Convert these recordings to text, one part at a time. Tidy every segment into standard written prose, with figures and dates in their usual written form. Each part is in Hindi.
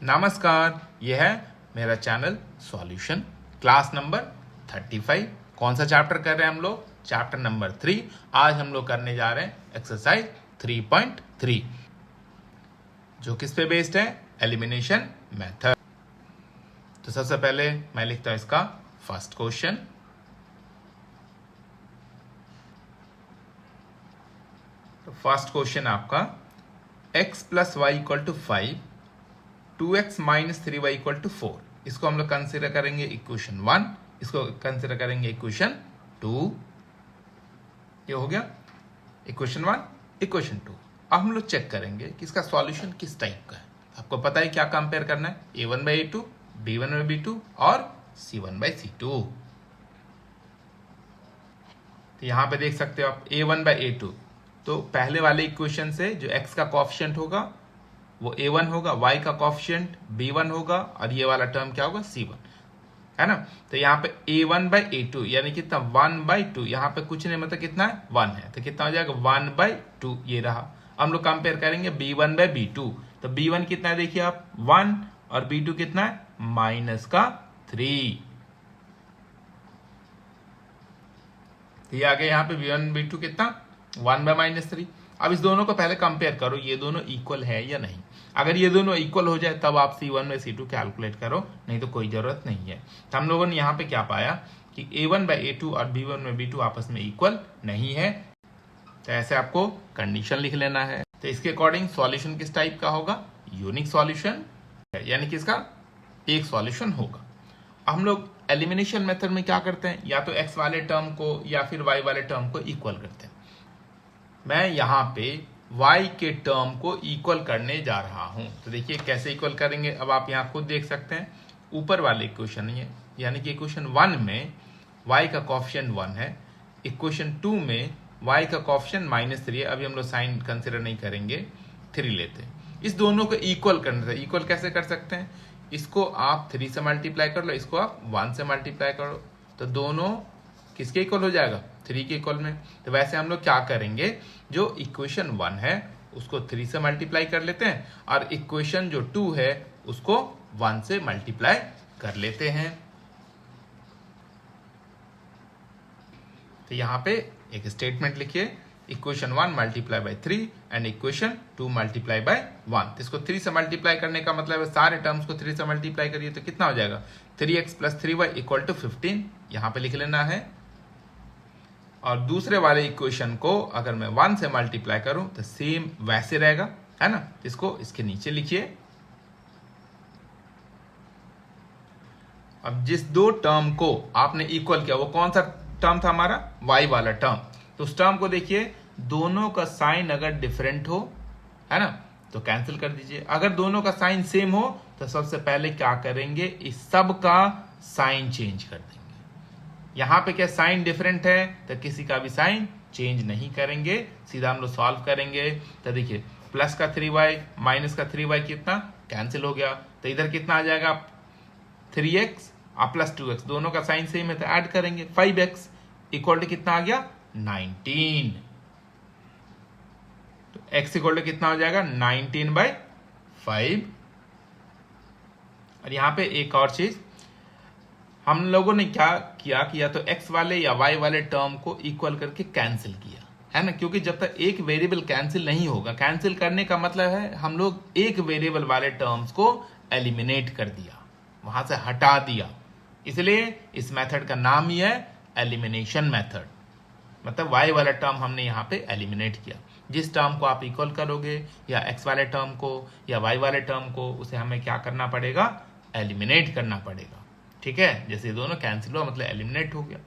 नमस्कार, यह है मेरा चैनल सॉल्यूशन क्लास नंबर 35। कौन सा चैप्टर कर रहे हैं हम लोग? Chapter number 3। आज हम लोग करने जा रहे हैं एक्सरसाइज 3.3 जो किस पे बेस्ड है? Elimination method. तो सबसे पहले मैं लिखता हूं इसका फर्स्ट क्वेश्चन। तो फर्स्ट क्वेश्चन आपका x plus y equal to 5, 2x minus 3y equal to 4। इसको हम लोग कंसिडर करेंगे इक्वेशन 1, इसको कंसिडर करेंगे इक्वेशन 2। ये हो गया इक्वेशन 1, इक्वेशन 2। अब हम लोग चेक करेंगे कि इसका सॉल्यूशन किस टाइप का है। आपको पता है क्या कंपेयर करना है? a1/a2, b1/b2 और c1/c2। तो यहां पे देख सकते हो आप a1/a2। तो पहले वाले इक्वेशन से जो x का कोएफिशिएंट होगा वो a1 होगा, y का कोएफिशिएंट b1 होगा और ये वाला टर्म क्या होगा? c1, है ना। तो यहाँ पे a1/a2 यानी कितना? 1/2। यहाँ पे कुछ नहीं, मतलब कितना है? 1 है। तो कितना हो जाएगा? 1/2 ये रहा। हम लोग कंपेयर करेंगे b1/b2। तो b1 कितना है देखिए आप? 1 और b2 कितना है? -3। तो ये आ गया यहाँ पे b1/b2 कितना? 1/-3। अब इस दोनों को पहले कंपेयर करो, ये दोनों इक्वल है या नहीं। अगर ये दोनों इक्वल हो जाए तब आप c1/c2 कैलकुलेट करो, नहीं तो कोई जरूरत नहीं है। तो हम लोगों ने यहाँ पे क्या पाया कि a1/a2 और b1/b2 आपस में इक्वल नहीं है। तो ऐसे आपको कंडीशन लिख लेना है। तो इसके अकॉर्डिंग सॉल्यूशन किस टाइप का होगा? यूनिक सॉल्यूशन, यानी कि इसका एक सॉल्यूशन होगा। हम लोग एलिमिनेशन मेथड में क्या करते हैं? या तो x वाले टर्म को या फिर y वाले टर्म को इक्वल करते हैं। मैं यहाँ पे y के टर्म को इक्वल करने जा रहा हूं। तो देखिए कैसे इक्वल करेंगे। अब आप यहाँ खुद देख सकते हैं ऊपर वाले इक्वेशन है, यानी कि इक्वेशन 1 में y का कोएफिशिएंट 1 है, इक्वेशन 2 में y का कोएफिशिएंट -3 है। अभी हम लोग साइन कंसिडर नहीं करेंगे, 3 लेते हैं। इस दोनों को इक्वल करना था। इक्वल कैसे कर सकते हैं? इसको आप 3 से मल्टीप्लाई कर लो, इसको आप 1 से मल्टीप्लाई करो, तो दोनों किसके इक्वल हो जाएगा? 3 के इक्वल में। तो वैसे हम लोग क्या करेंगे, जो इक्वेशन 1 है उसको 3 से मल्टीप्लाई कर लेते हैं और इक्वेशन जो 2 है उसको 1 से मल्टीप्लाई कर लेते हैं। तो यहाँ पे एक स्टेटमेंट लिखिए, equation 1 multiply by 3 and equation 2 multiply by 1। तो इसको 3 से मल्टीप्लाई करने का मतलब है सारे टर्म्स को 3 से मल्टीप्लाई करिए तो कितना हो जाएगा? 3x plus 3y equal to 15। यहाँ पे लिख लेना है। और दूसरे वाले इक्वेशन को अगर मैं 1 से मल्टीप्लाई करूं तो सेम वैसे रहेगा, है ना। इसको इसके नीचे लिखिए। अब जिस दो टर्म को आपने इक्वल किया वो कौन सा टर्म था? हमारा y वाला टर्म। तो उस टर्म को देखिए, दोनों का साइन अगर डिफरेंट हो, है ना, तो कैंसिल कर दीजिए। अगर दोनों का साइन सेम हो तो सबसे पहले क्या करेंगे? इस सब का साइन चेंज कर देंगे। यहां पे क्या साइन डिफरेंट है तो किसी का भी साइन चेंज नहीं करेंगे, सीधा हम लोग सॉल्व करेंगे। तो देखिए प्लस का 3y माइनस का 3y कितना कैंसिल हो गया। तो इधर कितना आ जाएगा? 3x और प्लस 2x, दोनों का साइन सेम है तो ऐड करेंगे। 5x इक्वल टू कितना आ गया? 19। तो x इक्वल टू कितना हो जाएगा? 19/5। और यहां पे एक और चीज हम लोगों ने क्या किया कि या तो x वाले या y वाले टर्म को इक्वल करके कैंसिल किया, है ना। क्योंकि जब तक एक वेरिएबल कैंसिल नहीं होगा, कैंसिल करने का मतलब है हम लोग एक वेरिएबल वाले टर्म्स को एलिमिनेट कर दिया, वहां से हटा दिया। इसलिए इस मेथड का नाम ही है एलिमिनेशन मेथड। मतलब y वाला टर्म हमने यहाँ पे एलिमिनेट किया। जिस टर्म को आप इक्वल करोगे या x वाले टर्म को या y वाले टर्म को, उसे हमें क्या करना पड़ेगा? एलिमिनेट करना पड़ेगा। ठीक है, जैसे दोनों कैंसिल हुआ मतलब एलिमिनेट हो गया।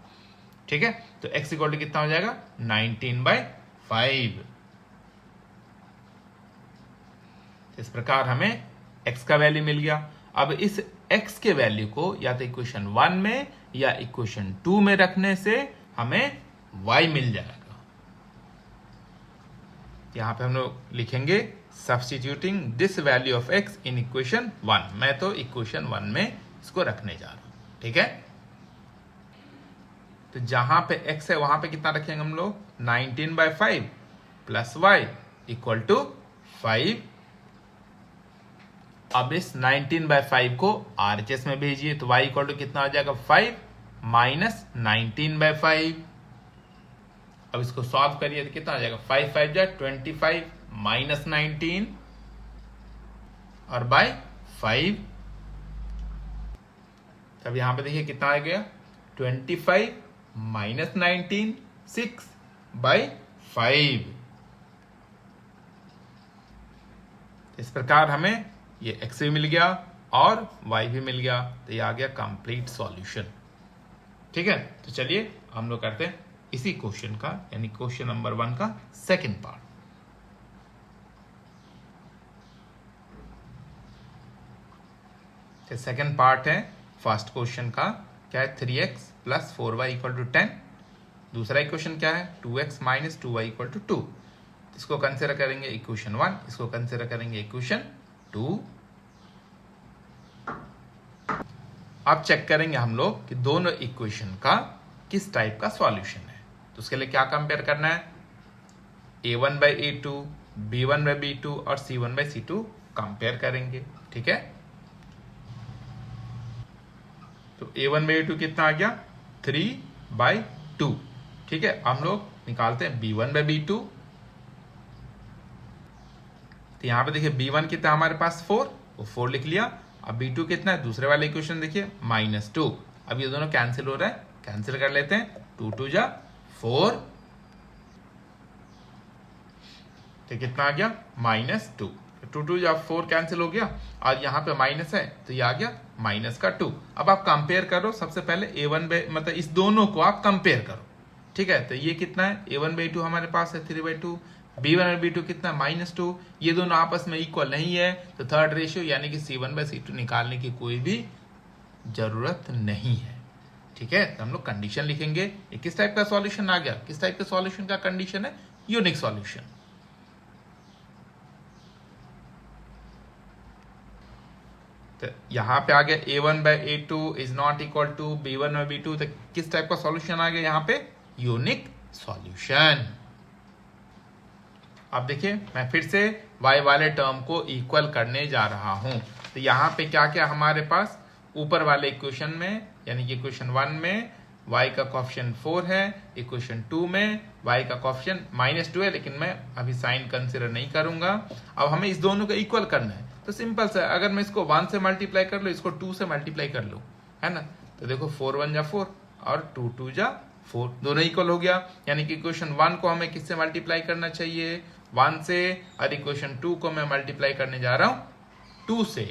ठीक है, तो x इक्वल टू कितना हो जाएगा? 19/5। इस प्रकार हमें x का वैल्यू मिल गया। अब इस x के वैल्यू को या तो इक्वेशन 1 में या इक्वेशन 2 में रखने से हमें y मिल जाएगा। यहां पे हम लोग लिखेंगे substituting this value of x in equation 1। मैं तो इक्वेशन 1 में इसको रखने जा रहा हूं। ठीक है, तो जहां पे x है वहां पे कितना रखेंगे हम लोग? 19/5 प्लस y इक्वल टू 5 अब इस 19/5 को RHS में भेजिए तो y इक्वल टू कितना आ जाएगा 5 माइनस 19/5। अब इसको सॉल्व करिए तो कितना आ जाएगा 5 5 जा 25 माइनस 19 और बाय 5। तब यहां पे देखिए कितना आ गया 25 माइनस 19 6 बाय 5। इस प्रकार हमें ये x भी मिल गया और y भी मिल गया, तो ये आ गया कंप्लीट सॉल्यूशन। ठीक है, तो चलिए हम लोग करते हैं इसी क्वेश्चन का यानी क्वेश्चन नंबर 1 का सेकंड पार्ट। सेकंड पार्ट है फर्स्ट क्वेश्चन का, क्या है 3x plus 4y equal to 10। दूसरा इक्वेशन क्या है 2x minus 2y equal to 2। इसको कंसिडर करेंगे इक्वेशन 1, इसको कंसिडर करेंगे इक्वेशन 2। अब चेक करेंगे हम लोग कि दोनों इक्वेशन का किस टाइप का सॉल्यूशन है। तो उसके लिए क्या कंपेयर करना है, a1/a2, b1/b2 और c1/c2 कंपेयर करेंगे। ठीक है, तो a1/a2 कितना आ गया 3/2। ठीक है, हम लोग निकालते हैं b1/b2। तो यहां पे देखिए b1 कितना हमारे पास 4, वो 4 लिख लिया। अब b2 कितना है, दूसरे वाले इक्वेशन देखिए -2। अब ये दोनों कैंसिल हो रहा है, कैंसिल कर लेते हैं, 2 2 जा 4, तो कितना आ गया -2। 2 2 जा 4 कैंसिल हो गया और यहाँ पे माइनस है तो ये आ गया -2। अब आप कंपेयर करो, सबसे पहले a1 मतलब इस दोनों को आप कंपेयर करो। ठीक है, तो ये कितना है a1/2 हमारे पास है 3/2, b1/b2 कितना -2। ये दोनों आपस में इक्वल नहीं है, तो थर्ड रेशियो यानी कि c1/c2 निकालने की कोई भी जरूरत नहीं है। ठीक है, तो हम लोग कंडीशन लिखेंगे। ये किस टाइप का सॉल्यूशन आ गया, किस टाइप के सॉल्यूशन का कंडीशन है, यूनिक सॉल्यूशन। तो यहां पे आ गया a1/a2 is not equal to b1/b2। तो किस टाइप का सॉल्यूशन आ गया यहाँ पे, यूनिक सॉल्यूशन। अब देखिए मैं फिर से y वाले टर्म को इक्वल करने जा रहा हूं। तो यहाँ पे क्या क्या हमारे पास, ऊपर वाले इक्वेशन में यानी कि इक्वेशन 1 में y का कोएफिशिएंट 4 है, इक्वेशन 2 में y का कोएफिशिएंट -2 है, लेकिन मैं अभी साइन कंसिडर नहीं करूंगा। अब हमें इस दोनों को इक्वल करना है, तो सिंपल सा, अगर मैं इसको 1 से मल्टीप्लाई कर लो, इसको 2 से मल्टीप्लाई कर लो, है ना, तो देखो 4 1 जा 4 और 2 2 जा 4, दोनों इक्वल हो गया। यानी कि इक्वेशन 1 को हमें किससे मल्टीप्लाई करना चाहिए, 1 से, और इक्वेशन 2 को मैं मल्टीप्लाई करने जा रहा हूं 2 से।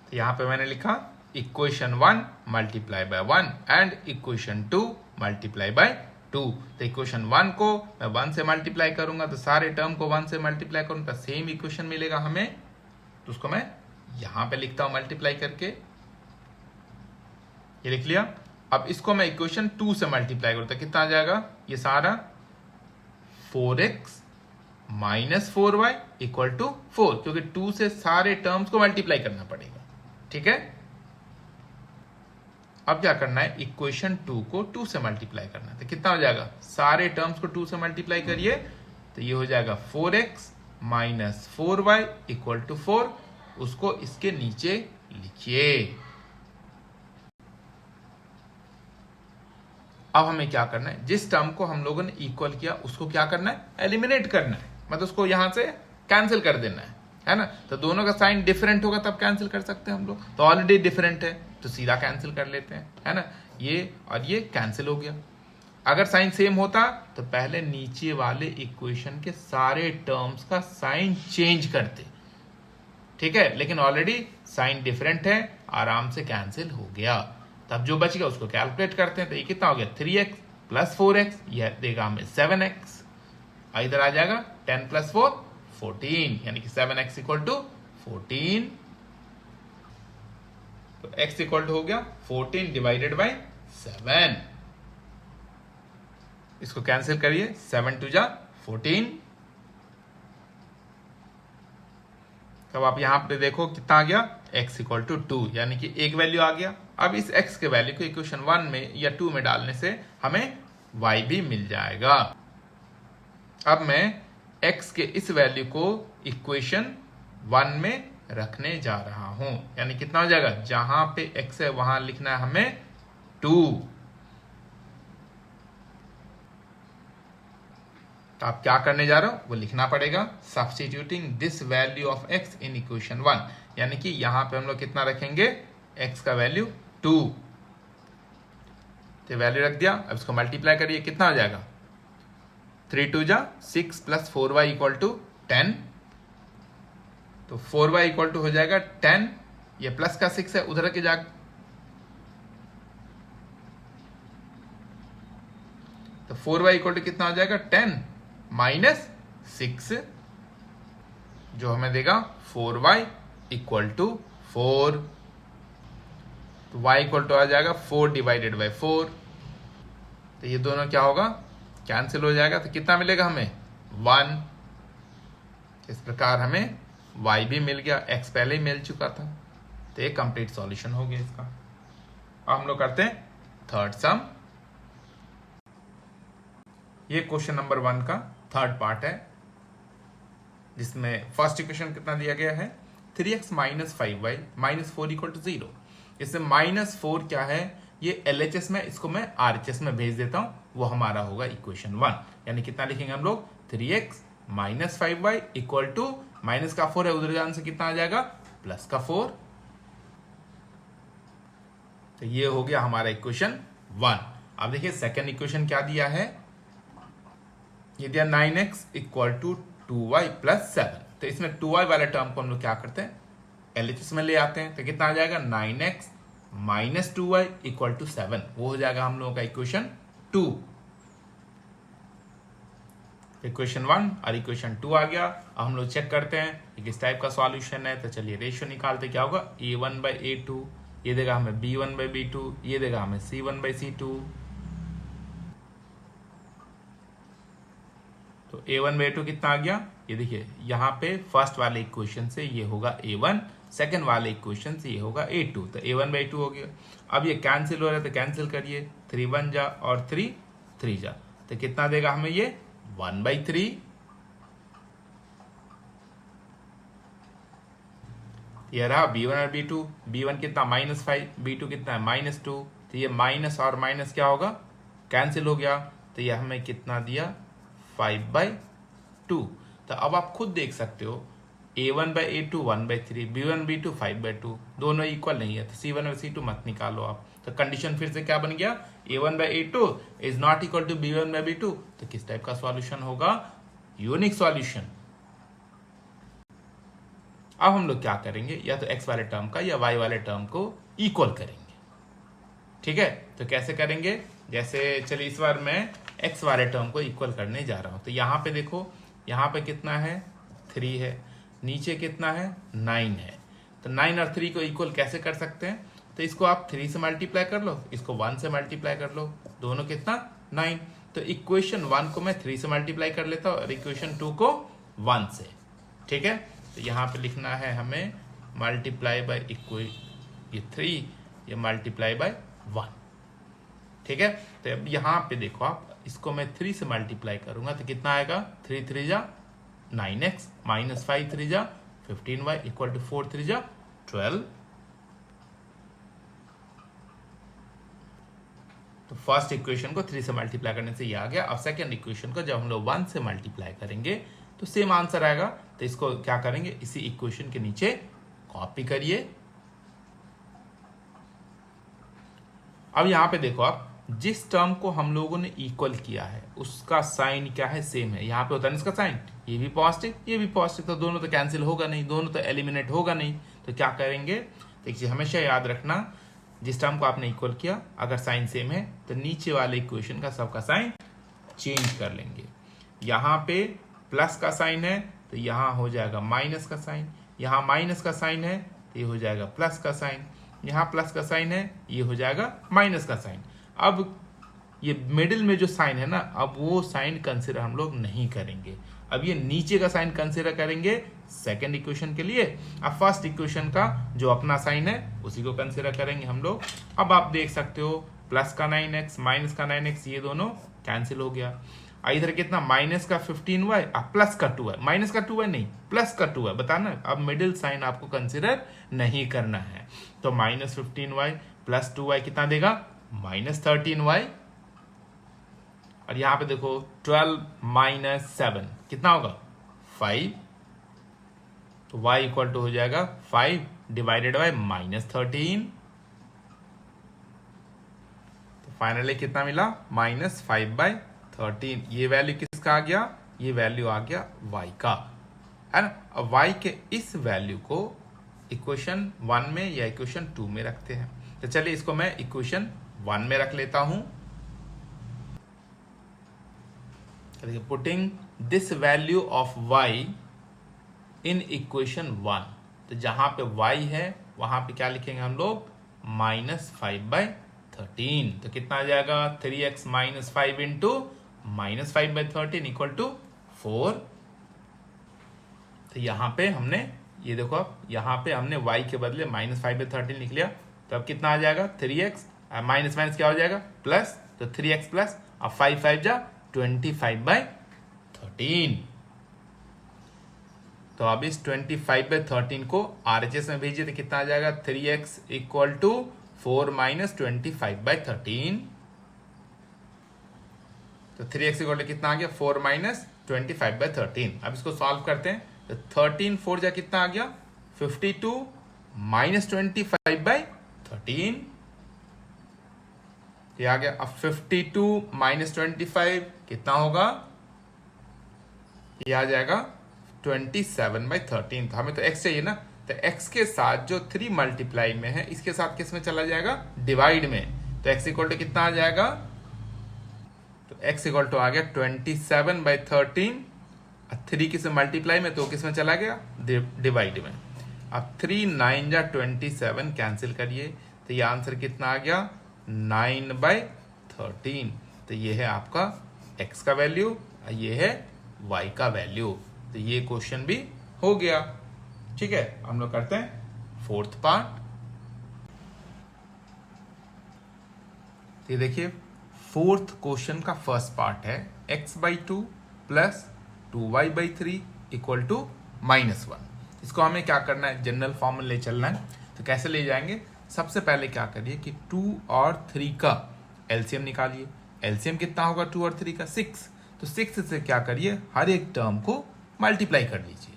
तो यहां पे मैंने लिखा equation 1 multiply by 1 and equation 2 multiply by 2। तो इक्वेशन 1 को मैं 1 से मल्टीप्लाई करूंगा, तो सारे टर्म को 1 से मल्टीप्लाई करूंगा, तो सेम इक्वेशन मिलेगा हमें। तो उसको मैं यहां पे लिखता हूं मल्टीप्लाई करके, ये लिख लिया। अब इसको मैं इक्वेशन 2 से मल्टीप्लाई करूं तो कितना आ जाएगा, ये सारा 4x minus 4y equal to 4, क्योंकि 2 से सारे टर्म्स को मल्टीप्लाई करना पड़ेगा। ठीक है, अब क्या करना है, इक्वेशन 2 को 2 से मल्टीप्लाई करना है, तो कितना हो जाएगा, सारे टर्म्स को 2 से मल्टीप्लाई करिए, तो ये हो जाएगा 4x minus 4y equal to 4। उसको इसके नीचे लिखिए। अब हमें क्या करना है, जिस टर्म को हम लोगों ने इक्वल किया उसको क्या करना है, एलिमिनेट करना है, मतलब उसको यहां से कैंसिल कर देना है ना। तो दोनों का साइन डिफरेंट होगा तब कैंसिल कर सकते हैं हम लोग, तो ऑलरेडी डिफरेंट है तो सीधा कैंसिल कर लेते हैं, है ना। ये और ये कैंसिल हो गया। अगर साइन सेम होता तो पहले नीचे वाले इक्वेशन के सारे टर्म्स का साइन चेंज करते, ठीक है, लेकिन ऑलरेडी साइन डिफरेंट है, आराम से कैंसिल हो गया। तब जो बच गया उसको कैलकुलेट करते हैं, तो ये कितना हो गया 3x प्लस 4x, यह देगा हमें 7x, इधर आ जाएगा 10 प्लस 4 14, यानी कि 7x इक्वल टू 14। तो x इक्वल टू हो गया 14 डिवाइडेड बाई 7। इसको कैंसिल करिए, 7 2 जा 14। तब आप यहां पे देखो कितना आ गया, x इक्वल टू 2, यानी कि एक वैल्यू आ गया। अब इस x के वैल्यू को इक्वेशन 1 में या 2 में डालने से हमें y भी मिल जाएगा। अब मैं x के इस वैल्यू को इक्वेशन 1 में रखने जा रहा हूं, यानी कितना हो जाएगा, जहां पे x है वहां लिखना है हमें 2। तो आप क्या करने जा रहे हो वो लिखना पड़ेगा, substituting this value of x in equation 1, यानी कि यहां पे हम लोग कितना रखेंगे, x का वैल्यू 2। तो वैल्यू रख दिया, अब इसको मल्टीप्लाई करिए, कितना हो जाएगा, 3 2 जा 6 प्लस 4y इक्वल टू 10। तो 4y इक्वल टू हो जाएगा 10, ये प्लस का 6 है उधर के जा, तो 4y इक्वल टू कितना हो जाएगा 10 माइनस 6, जो हमें देगा 4y इक्वल टू 4। तो y इक्वल टू आ जाएगा 4 डिवाइडेड बाई 4। तो ये दोनों क्या होगा, कैंसिल हो जाएगा, तो कितना मिलेगा हमें 1। इस प्रकार हमें y भी मिल गया, x पहले ही मिल चुका था। तो ये कंप्लीट सॉल्यूशन हो गया इसका। अब हम लोग करते हैं थर्ड सम। ये क्वेश्चन नंबर 1 का थर्ड पार्ट है, जिसमें फर्स्ट इक्वेशन कितना दिया गया है, 3x minus 5y minus 4 equal to 0। इसमें माइनस 4 क्या है, ये LHS में, इसको मैं RHS में भेज देता हूं, वो हमारा होगा इक्वेशन 1। यानी कितना लिखेंगे हम लोग, 3x minus 5y equal to, minus का 4 है उधर जाने से कितना आ जाएगा, प्लस का 4। तो ये हो गया हमारा इक्वेशन 1। अब देखिए सेकेंड इक्वेशन क्या दिया है, ये दिया 9x equal to 2y plus 7। तो इसमें 2y वाले टर्म को हम लोग क्या करते हैं, LHS में ले आते हैं। तो कितना आ जाएगा, 9x minus 2y equal to 7, वो हो जाएगा हम लोगों का इक्वेशन 2। इक्वेशन 1 और इक्वेशन 2 आ गया। अब हम लोग चेक करते हैं कि किस टाइप का सॉल्यूशन है। तो चलिए रेशियो निकालते, क्या होगा, a1 बाई a2, ये देगा हमें b1 बाई b2, ये देगा हमें c1 बाई c2। तो a1 बाई a2 कितना आ गया, ये देखिए यहाँ पे फर्स्ट वाले इक्वेशन से ये होगा a1, सेकंड वाले इक्वेशन से ये होगा a2। तो a1 बाई a2 हो गया। अब ये कैंसिल हो रहा है तो कैंसिल करिए, 3 1 जा और 3 3 जा, तो कितना देगा हमें ये 1/3। ये रहा b1 और b2, b1 कितना -5, b2 कितना है -2। तो ये माइनस और माइनस क्या होगा, कैंसिल हो गया। तो ये हमें कितना दिया, 5/2। तो अब आप खुद देख सकते हो, a1 by a2 1/3, b1 b2 5/2, दोनों इक्वल नहीं है, तो c1 और c2 मत निकालो आप। तो कंडीशन फिर से क्या बन गया, a1 by a2 is not equal to b1 by b2। तो किस टाइप का सॉल्यूशन होगा, यूनिक सॉल्यूशन। अब हम लोग क्या करेंगे, या तो x वाले टर्म का या y वाले टर्म को इक्वल करेंगे। ठीक है, तो कैसे करेंगे, जैसे चलिए इस बार मैं x वाले टर्म को इक्वल करने जा रहा हूं। तो यहां पे देखो, यहां पे कितना है, 3 है, नीचे कितना है, 9 है। तो 9 और 3 को इक्वल कैसे कर सकते हैं, तो इसको आप 3 से मल्टीप्लाई कर लो, इसको 1 से मल्टीप्लाई कर लो, दोनों कितना 9। तो इक्वेशन 1 को मैं 3 से मल्टीप्लाई कर लेता हूं और इक्वेशन 2 को 1 से। ठीक है, तो यहाँ पे लिखना है हमें मल्टीप्लाई बाय ये 3, ये मल्टीप्लाई बाय 1। ठीक है, तो अब यहाँ पे देखो आप, इसको मैं 3 से मल्टीप्लाई करूंगा तो कितना आएगा, 3 3 जा 9x माइनस 5 3 जा 15y इक्वल टू 4 3 जा 12। तो फर्स्ट इक्वेशन को 3 से मल्टीप्लाई करने से ये आ गया। अब सेकंड इक्वेशन को जब हम लोग 1 से मल्टीप्लाई करेंगे तो सेम आंसर आएगा। तो इसको क्या करेंगे, इसी इक्वेशन के नीचे कॉपी करिए। अब यहां पे देखो आप, जिस टर्म को हम लोगों ने इक्वल किया है उसका साइन क्या है, सेम है। यहाँ पे होता है इसका साइन, ये भी पॉजिटिव ये भी पॉजिटिव, तो दोनों तो कैंसिल होगा नहीं, दोनों तो एलिमिनेट होगा नहीं। तो क्या करेंगे, देखिए हमेशा याद रखना, जिस टर्म को आपने इक्वल किया अगर साइन सेम है तो नीचे वाले इक्वेशन का सबका साइन चेंज कर लेंगे। यहाँ पे प्लस का साइन है तो यहाँ हो जाएगा माइनस का साइन, यहाँ माइनस का साइन है तो ये हो जाएगा प्लस का साइन, यहाँ प्लस का साइन है ये हो जाएगा माइनस का साइन। अब ये मिडिल में जो साइन है ना, अब वो साइन कंसिडर हम लोग नहीं करेंगे। अब ये नीचे का साइन कंसिडर करेंगे सेकंड इक्वेशन के लिए। अब फर्स्ट इक्वेशन का जो अपना साइन है उसी को कंसिडर करेंगे हम लोग। अब आप देख सकते हो प्लस का 9x माइनस का 9x ये दोनों कैंसिल हो गया। इधर कितना माइनस का 15y प्लस का 2y, माइनस का 2y नहीं प्लस का 2y, बताना अब मिडिल साइन आपको कंसिडर नहीं करना है। तो माइनस 15y प्लस 2y कितना देगा माइनस 13y, और यहां पे देखो 12 माइनस 7 कितना होगा 5, तो y इक्वल टू हो जाएगा 5 डिवाइडेड बाय माइनस 13, तो फाइनली कितना मिला माइनस 5/13। ये वैल्यू किसका आ गया, ये वैल्यू आ गया y का, है ना। अब y के इस वैल्यू को इक्वेशन 1 में या इक्वेशन 2 में रखते हैं। तो चलिए इसको मैं इक्वेशन 1 में रख लेता हूं। Putting this value of y in equation 1, तो जहां पे y है वहां पे क्या लिखेंगे हम लोग माइनस 5/13, तो कितना आ जाएगा 3x minus 5 into minus 5/13 equal to 4। तो यहां पे हमने ये देखो, अब यहां पे हमने y के बदले माइनस 5/13 लिख लिया, तो अब कितना आ जाएगा 3x माइनस माइनस क्या हो जाएगा प्लस, तो 3x प्लस, अब 5 5 जा 25/13। तो अब इस 25/13 को RHS में भेजिए तो कितना आ जाएगा 3x इक्वल टू 4 माइनस 25/13, तो 3x इक्वल टू कितना आ गया 4 माइनस 25/13। अब इसको सॉल्व करते हैं, तो 13 4 जा कितना आ गया 52 माइनस 25/13, ये आ गया। अब 52 माइनस 25 कितना होगा, ये आ जाएगा 27/13। तो हमें तो x चाहिए ना, तो x के साथ जो 3 मल्टीप्लाई में है इसके साथ किस में चला जाएगा डिवाइड में, तो x इक्वल टू कितना आ जाएगा, तो x इक्वल टू आ गया 27/13, 3 किस में मल्टीप्लाई में तो किस में चला गया डिवाइड में। अब 3 9 जा 27 कैंसिल करिए, तो ये आंसर कितना आ गया 9/13। तो ये है आपका x का वैल्यू, ये है y का वैल्यू, तो ये क्वेश्चन भी हो गया। ठीक है, हम लोग करते हैं फोर्थ पार्ट। ये देखिए फोर्थ क्वेश्चन का फर्स्ट पार्ट है x/2 plus 2y/3 equal to -1। इसको हमें क्या करना है जनरल फॉर्म में ले चलना है। तो कैसे ले जाएंगे, सबसे पहले क्या करिए कि 2 और 3 का एलसीएम निकालिए। एलसीएम कितना होगा 2 और 3 का 6, तो 6 से क्या करिए हर एक टर्म को मल्टीप्लाई कर लीजिए।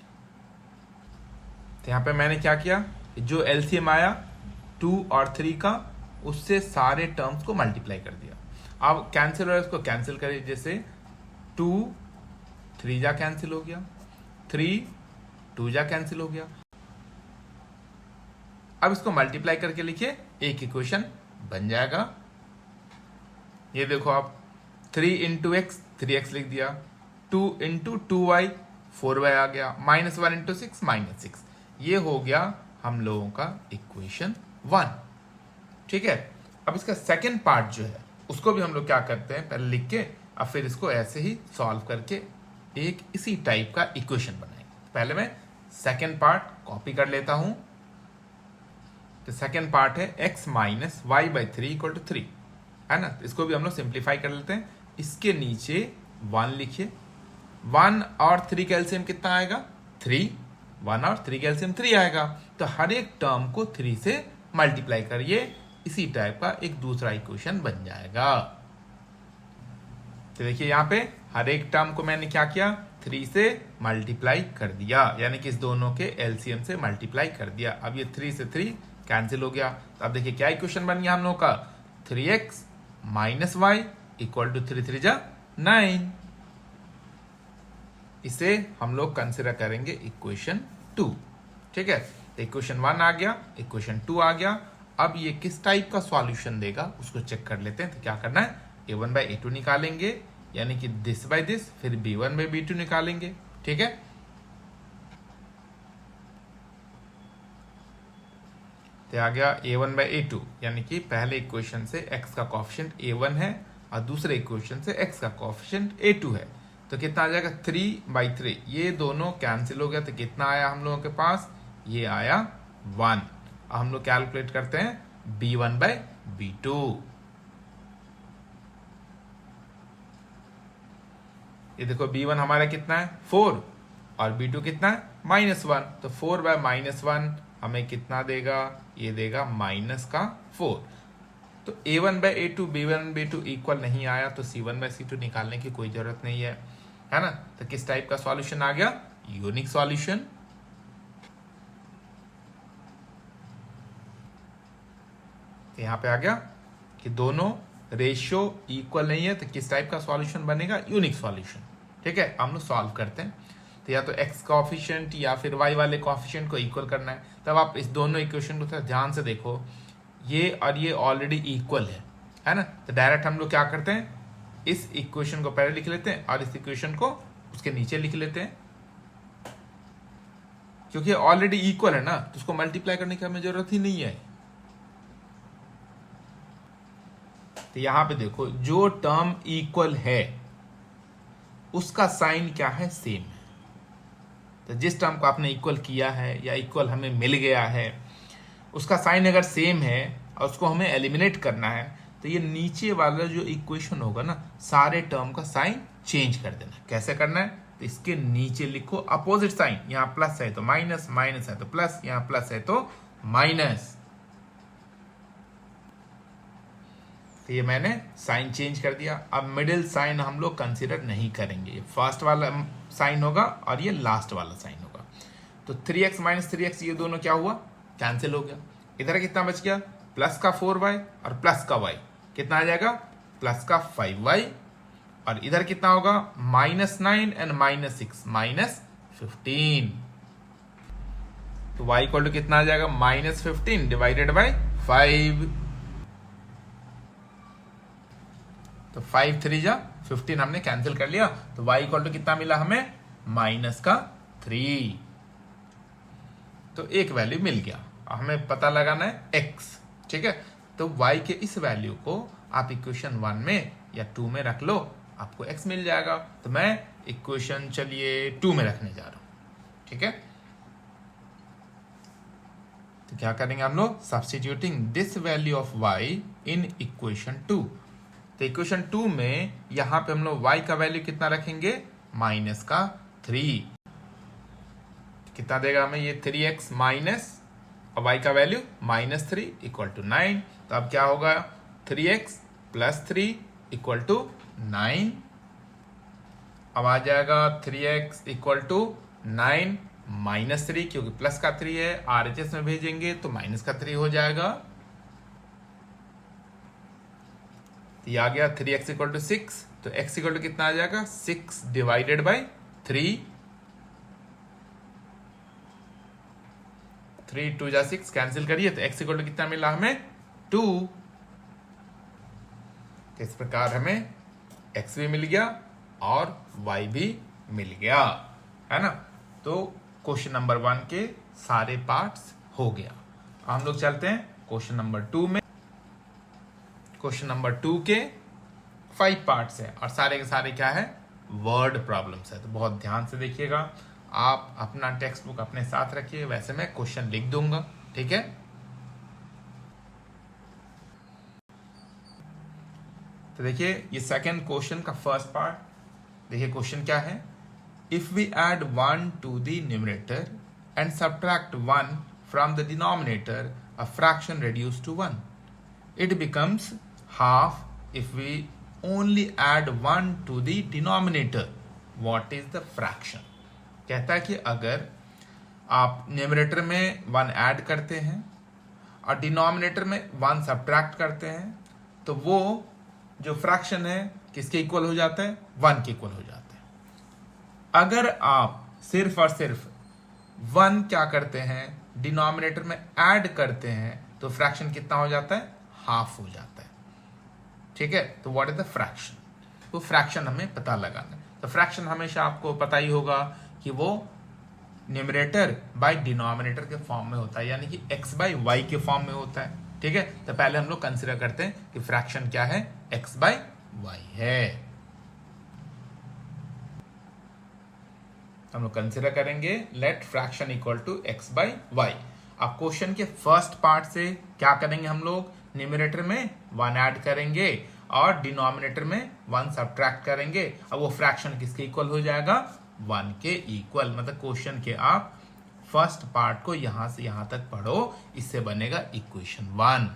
तो यहां पे मैंने क्या किया, जो एलसीएम आया 2 और 3 का उससे सारे टर्म्स को मल्टीप्लाई कर दिया। अब कैंसिल हो रहा है, उसको कैंसिल करिए, जैसे 2 3 जा कैंसिल हो गया, 3 2 जा कैंसिल हो गया। अब इसको मल्टीप्लाई करके लिखिए, एक इक्वेशन बन जाएगा। ये देखो आप 3 इंटू एक्स 3x लिख दिया, 2 इंटू 2y 4y आ गया, -1 इंटू 6 -6, ये हो गया हम लोगों का इक्वेशन 1। ठीक है, अब इसका सेकंड पार्ट जो है उसको भी हम लोग क्या करते हैं पहले लिख के, अब फिर इसको ऐसे ही सॉल्व करके एक इसी टाइप का इक्वेशन बनाएंगे। पहले मैं सेकंड पार्ट कॉपी कर लेता हूं। तो सेकंड पार्ट है x minus y/3 equal to 3, है ना। इसको भी हम लोग सिंप्लीफाई कर लेते हैं। इसके नीचे 1 लिखिए, 1 और 3 का एलसीएम कितना आएगा 3, 1 और 3 का एलसीएम 3 आएगा। तो हर एक टर्म को 3 से मल्टीप्लाई करिए, इसी टाइप का एक दूसरा इक्वेशन बन जाएगा। तो देखिए यहाँ पे हर एक टर्म को मैंने क्या किया 3 से मल्टीप्लाई कर दिया, यानी कि इस दोनों के एलसीएम से मल्टीप्लाई कर दिया। अब ये 3 से 3 कैंसिल हो गया। तो अब देखिए क्या इक्वेशन बन गया हम लोग का 3x minus y equal to 3 3 जा 9। इसे हम लोग कंसिडर करेंगे इक्वेशन 2। ठीक है, इक्वेशन 1 आ गया, इक्वेशन 2 आ गया। अब ये किस टाइप का सॉल्यूशन देगा उसको चेक कर लेते हैं। तो क्या करना है, a1/a2 निकालेंगे, यानी कि दिस बाय दिस, फिर b1/b2 निकालेंगे। ठीक है, तो आ गया a1/a2, यानी कि पहले इक्वेशन से x का कोएफिशिएंट a1 है और दूसरे इक्वेशन से x का कोएफिशिएंट a2 है। तो कितना आ जाएगा 3/3, ये दोनों कैंसिल हो गया। तो कितना आया हम लोगों के पास, ये आया 1। अब हम लोग कैलकुलेट करते हैं b1/b2। ये देखो b1 हमारा कितना है 4 और b2 कितना है -1, तो 4 बाय -1 हमें कितना देगा, ये देगा -4। तो a1 bye a2 b1 b2 equal नहीं आया, तो c1 बाय c2 निकालने की कोई जरूरत नहीं है ना। तो किस टाइप का सॉल्यूशन आ गया, यूनिक सॉल्यूशन। तो यहां पे आ गया कि दोनों रेशियो इक्वल नहीं है, तो किस टाइप का सॉल्यूशन बनेगा, यूनिक सॉल्यूशन। ठीक है, हम लोग सॉल्व करते हैं। तो या तो x कोएफिशिएंट या फिर y वाले कोएफिशिएंट को इक्वल करना है। तब आप इस दोनों इक्वेशन को थोड़ा ध्यान से देखो, ये और ये ऑलरेडी इक्वल है ना। तो डायरेक्ट हम लोग क्या करते हैं, इस इक्वेशन को पहले लिख लेते हैं और इस इक्वेशन को उसके नीचे लिख लेते हैं, क्योंकि ऑलरेडी इक्वल है ना, तो उसको मल्टीप्लाई करने की हमें जरूरत ही नहीं है। तो यहां पे देखो, जो टर्म इक्वल है उसका साइन क्या है, सेम है। तो जिस टर्म को आपने इक्वल किया है या इक्वल हमें मिल गया है, उसका साइन अगर सेम है और उसको हमें एलिमिनेट करना है, तो ये नीचे वाला जो इक्वेशन होगा ना, सारे टर्म का साइन चेंज कर देना। कैसे करना है, तो इसके नीचे लिखो अपोजिट साइन, यहाँ प्लस है तो माइनस, माइनस है तो प्लस, यहाँ प्लस है तो माइनस। तो ये मैंने साइन चेंज कर दिया। अब मिडिल साइन हम लोग कंसिडर नहीं करेंगे, ये फर्स्ट वाला साइन होगा और ये लास्ट वाला साइन होगा। तो 3x माइनस 3x ये दोनों क्या हुआ, कैंसिल हो गया। इधर कितना बच गया, प्लस का 4y और प्लस का y, कितना आ जाएगा, प्लस का 5y। और इधर कितना होगा, -9 एंड -6 -15। तो y इक्वल टू कितना आ जाएगा, -15 डिवाइडेड बाई 5। तो 5 3 जा 15 हमने कैंसिल कर लिया। तो y इक्वल टू कितना मिला हमें, -3। तो एक वैल्यू मिल गया। हमें पता लगाना है x। ठीक है, तो y के इस वैल्यू को आप इक्वेशन 1 में या 2 में रख लो, आपको x मिल जाएगा। तो मैं इक्वेशन चलिए 2 में रखने जा रहा हूं। ठीक है, तो क्या करेंगे हम लोग, substituting this value of y in equation 2। तो इक्वेशन 2 में यहां पे हम लोग y का वैल्यू कितना रखेंगे, -3। कितना देगा हमें ये 3x माइनस और y का वैल्यू -3 इक्वल टू 9। तो अब क्या होगा, 3x प्लस 3 इक्वल टू 9। अब आ जाएगा 3x इक्वल टू 9 -3, क्योंकि प्लस का 3 है, RHS में भेजेंगे तो माइनस का 3 हो जाएगा। तो ये आ गया 3x इक्वल टू 6। तो x इक्वल टू कितना आ जाएगा, 6 डिवाइडेड बाई 3। 3 2 जा 6 कैंसिल करिए, तो x इक्वल टू कितना मिला हमें, 2। इस प्रकार हमें x भी मिल गया और y भी मिल गया, है ना। तो क्वेश्चन नंबर 1 के सारे पार्ट्स हो गया। हम लोग चलते हैं क्वेश्चन नंबर 2 में। क्वेश्चन नंबर 2 के 5 पार्ट्स है और सारे के सारे क्या है, वर्ड प्रॉब्लम्स है। तो बहुत ध्यान से देखिएगा, आप अपना टेक्स्ट बुक अपने साथ रखिए, वैसे मैं क्वेश्चन लिख दूंगा। ठीक है, तो देखिए ये सेकंड क्वेश्चन का फर्स्ट पार्ट। देखिए क्वेश्चन क्या है, if we add 1 to the numerator and subtract 1 from the denominator, a fraction reduced to 1, it becomes half if we only add 1 to the denominator. What is the fraction? कहता है कि अगर आप न्यूमरेटर में 1 ऐड करते हैं और डिनोमिनेटर में 1 सब्ट्रैक्ट करते हैं, तो वो जो फ्रैक्शन है किसके इक्वल हो जाता है, 1 के इक्वल हो जाता है। अगर आप सिर्फ और सिर्फ 1 क्या करते हैं, डिनोमिनेटर में ऐड करते हैं, तो फ्रैक्शन कितना हो जाता है, हाफ हो जाता है। ठीक है, तो व्हाट इज द फ्रैक्शन, तो फ्रैक्शन हमें पता लगाना है। तो फ्रैक्शन हमेशा आपको पता ही होगा कि वो न्यूमरेटर बाय डिनोमिनेटर के फॉर्म में होता है, यानी कि x बाय y के फॉर्म में होता है। ठीक है, तो पहले हम लोग कंसीडर करते हैं कि फ्रैक्शन क्या है, x बाय y है। हम लोग कंसीडर करेंगे let fraction equal to x by y। अब क्वेश्चन के फर्स्ट पार्ट से क्या करेंगे हम लोग, न्यूमरेटर में 1 ऐड करेंगे और डिनोमिनेटर में 1 सब्ट्रैक्ट करेंगे। अब वो फ्रैक्शन किसके इक्वल हो जाएगा? 1 के इक्वल। मतलब क्वेश्चन के आप फर्स्ट पार्ट को यहां से यहां तक पढ़ो, इससे बनेगा इक्वेशन 1।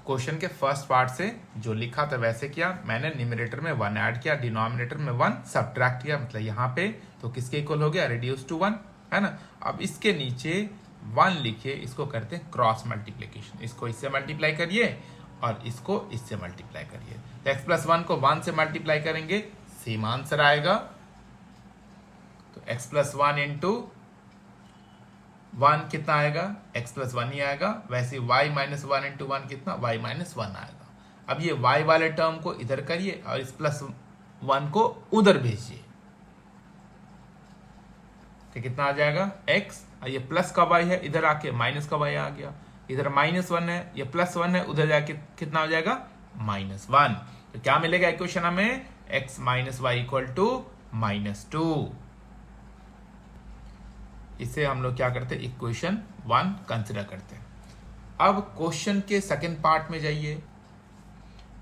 क्वेश्चन के फर्स्ट पार्ट से जो लिखा था वैसे किया मैंने, न्यूमरेटर में 1 ऐड किया, डिनोमिनेटर में 1 सब्ट्रैक्ट किया, मतलब यहाँ पे तो किसके इक्वल हो गया? रेड्यूस टू 1, है ना। अब इसके नीचे 1 लिखिए, इसको करते हैं क्रॉस मल्टीप्लीकेशन। इसको इससे मल्टीप्लाई करिए और इसको इससे मल्टीप्लाई करिए। तो x प्लस 1 को 1 से मल्टीप्लाई करेंगे, सेम आंसर आएगा। तो x प्लस 1 इंटू 1 कितना आएगा? x प्लस 1 ही आएगा। वैसे y माइनस 1 इंटू 1 कितना? y माइनस 1 आएगा। अब ये y वाले टर्म को इधर करिए और इस प्लस 1 को उधर भेजिए, तो कितना आ जाएगा? x, और ये प्लस का y है, इधर आके माइनस का y आ गया। इधर माइनस 1 है, ये प्लस 1 है, उधर जाके कितना हो जाएगा? माइनस 1। तो क्या मिलेगा इक्वेशन हमें? x minus y equal to -2। इसे हम लोग क्या करते हैं? इक्वेशन 1 कंसिडर करते हैं। अब क्वेश्चन के सेकंड पार्ट में जाइए।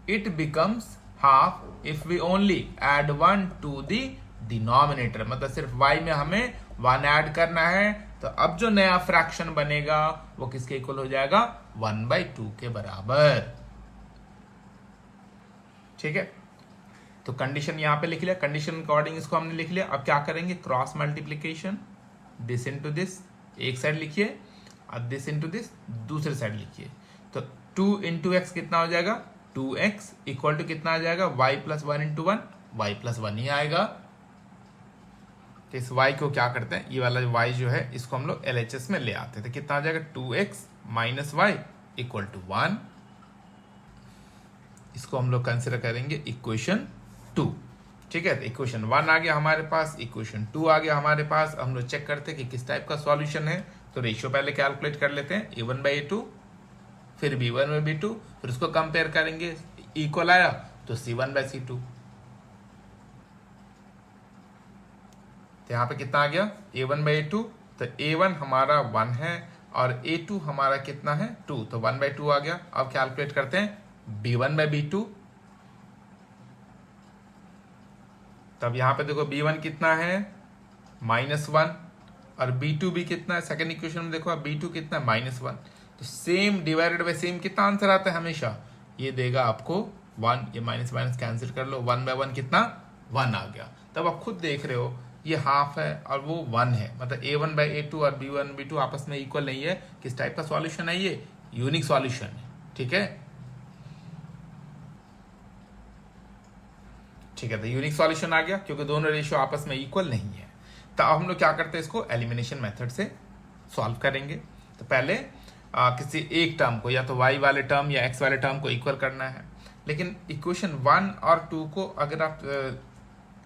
It becomes half if we only add 1 to the denominator, मतलब सिर्फ y में हमें 1 ऐड करना है। तो अब जो नया फ्रैक्शन बनेगा वो किसके इक्वल हो जाएगा? 1/2 के बराबर। ठीक है, तो कंडीशन यहां पे लिख लिया, कंडीशन अकॉर्डिंग इसको हमने लिख लिया। अब क्या करेंगे? Cross multiplication, this into this एक साइड लिखिए और दिस इंटू दिस दूसरे साइड लिखिए। तो 2 इंटू एक्स कितना हो जाएगा? 2x इक्वल टू कितना आ जाएगा? y plus 1 into 1, y plus 1 ही आएगा। तो इस y को क्या करते हैं? ये वाला y जो है इसको हम लोग LHS में ले आते हैं। तो कितना आ जाएगा? 2x minus y equal to 1। इसको हम लोग कंसिडर करेंगे इक्वेशन 2। ठीक है, तो इक्वेशन 1 आ गया हमारे पास, इक्वेशन 2 आ गया हमारे पास। हम लोग चेक करते हैं कि किस टाइप का सॉल्यूशन है। तो रेशियो पहले कैलकुलेट कर लेते हैं, a1/a2, फिर b1/b2, फिर उसको कंपेयर करेंगे, इक्वल आया तो c1/c2। तो यहाँ पे कितना आ गया? a1/a2, तो a1 हमारा 1 है और a2 हमारा कितना है? 2, तो 1/2 आ गया। अब कैलकुलेट करते हैं b1/b2। तब यहाँ पे देखो b1 कितना है? -1, और b2 भी कितना है? सेकेंड इक्वेशन में देखो b2 कितना है? -1। तो सेम डिवाइडेड बाय सेम कितना आंसर आता है हमेशा? ये देगा आपको 1। ये माइनस माइनस कैंसिल कर लो, 1/1 कितना? 1 आ गया। तब आप खुद देख रहे हो ये हाफ है और वो 1 है, मतलब a1/a2 और b1/b2 आपस में इक्वल नहीं है। किस टाइप का सॉल्यूशन है? ये यूनिक सॉल्यूशन है। ठीक है, ठीक है, तो यूनिक सॉल्यूशन आ गया क्योंकि दोनों रेशियो आपस में इक्वल नहीं है। तो अब हम लोग क्या करते हैं? इसको एलिमिनेशन मेथड से सॉल्व करेंगे। तो पहले किसी एक टर्म को, या तो y वाले टर्म या x वाले टर्म को इक्वल करना है। लेकिन इक्वेशन 1 और 2 को अगर आप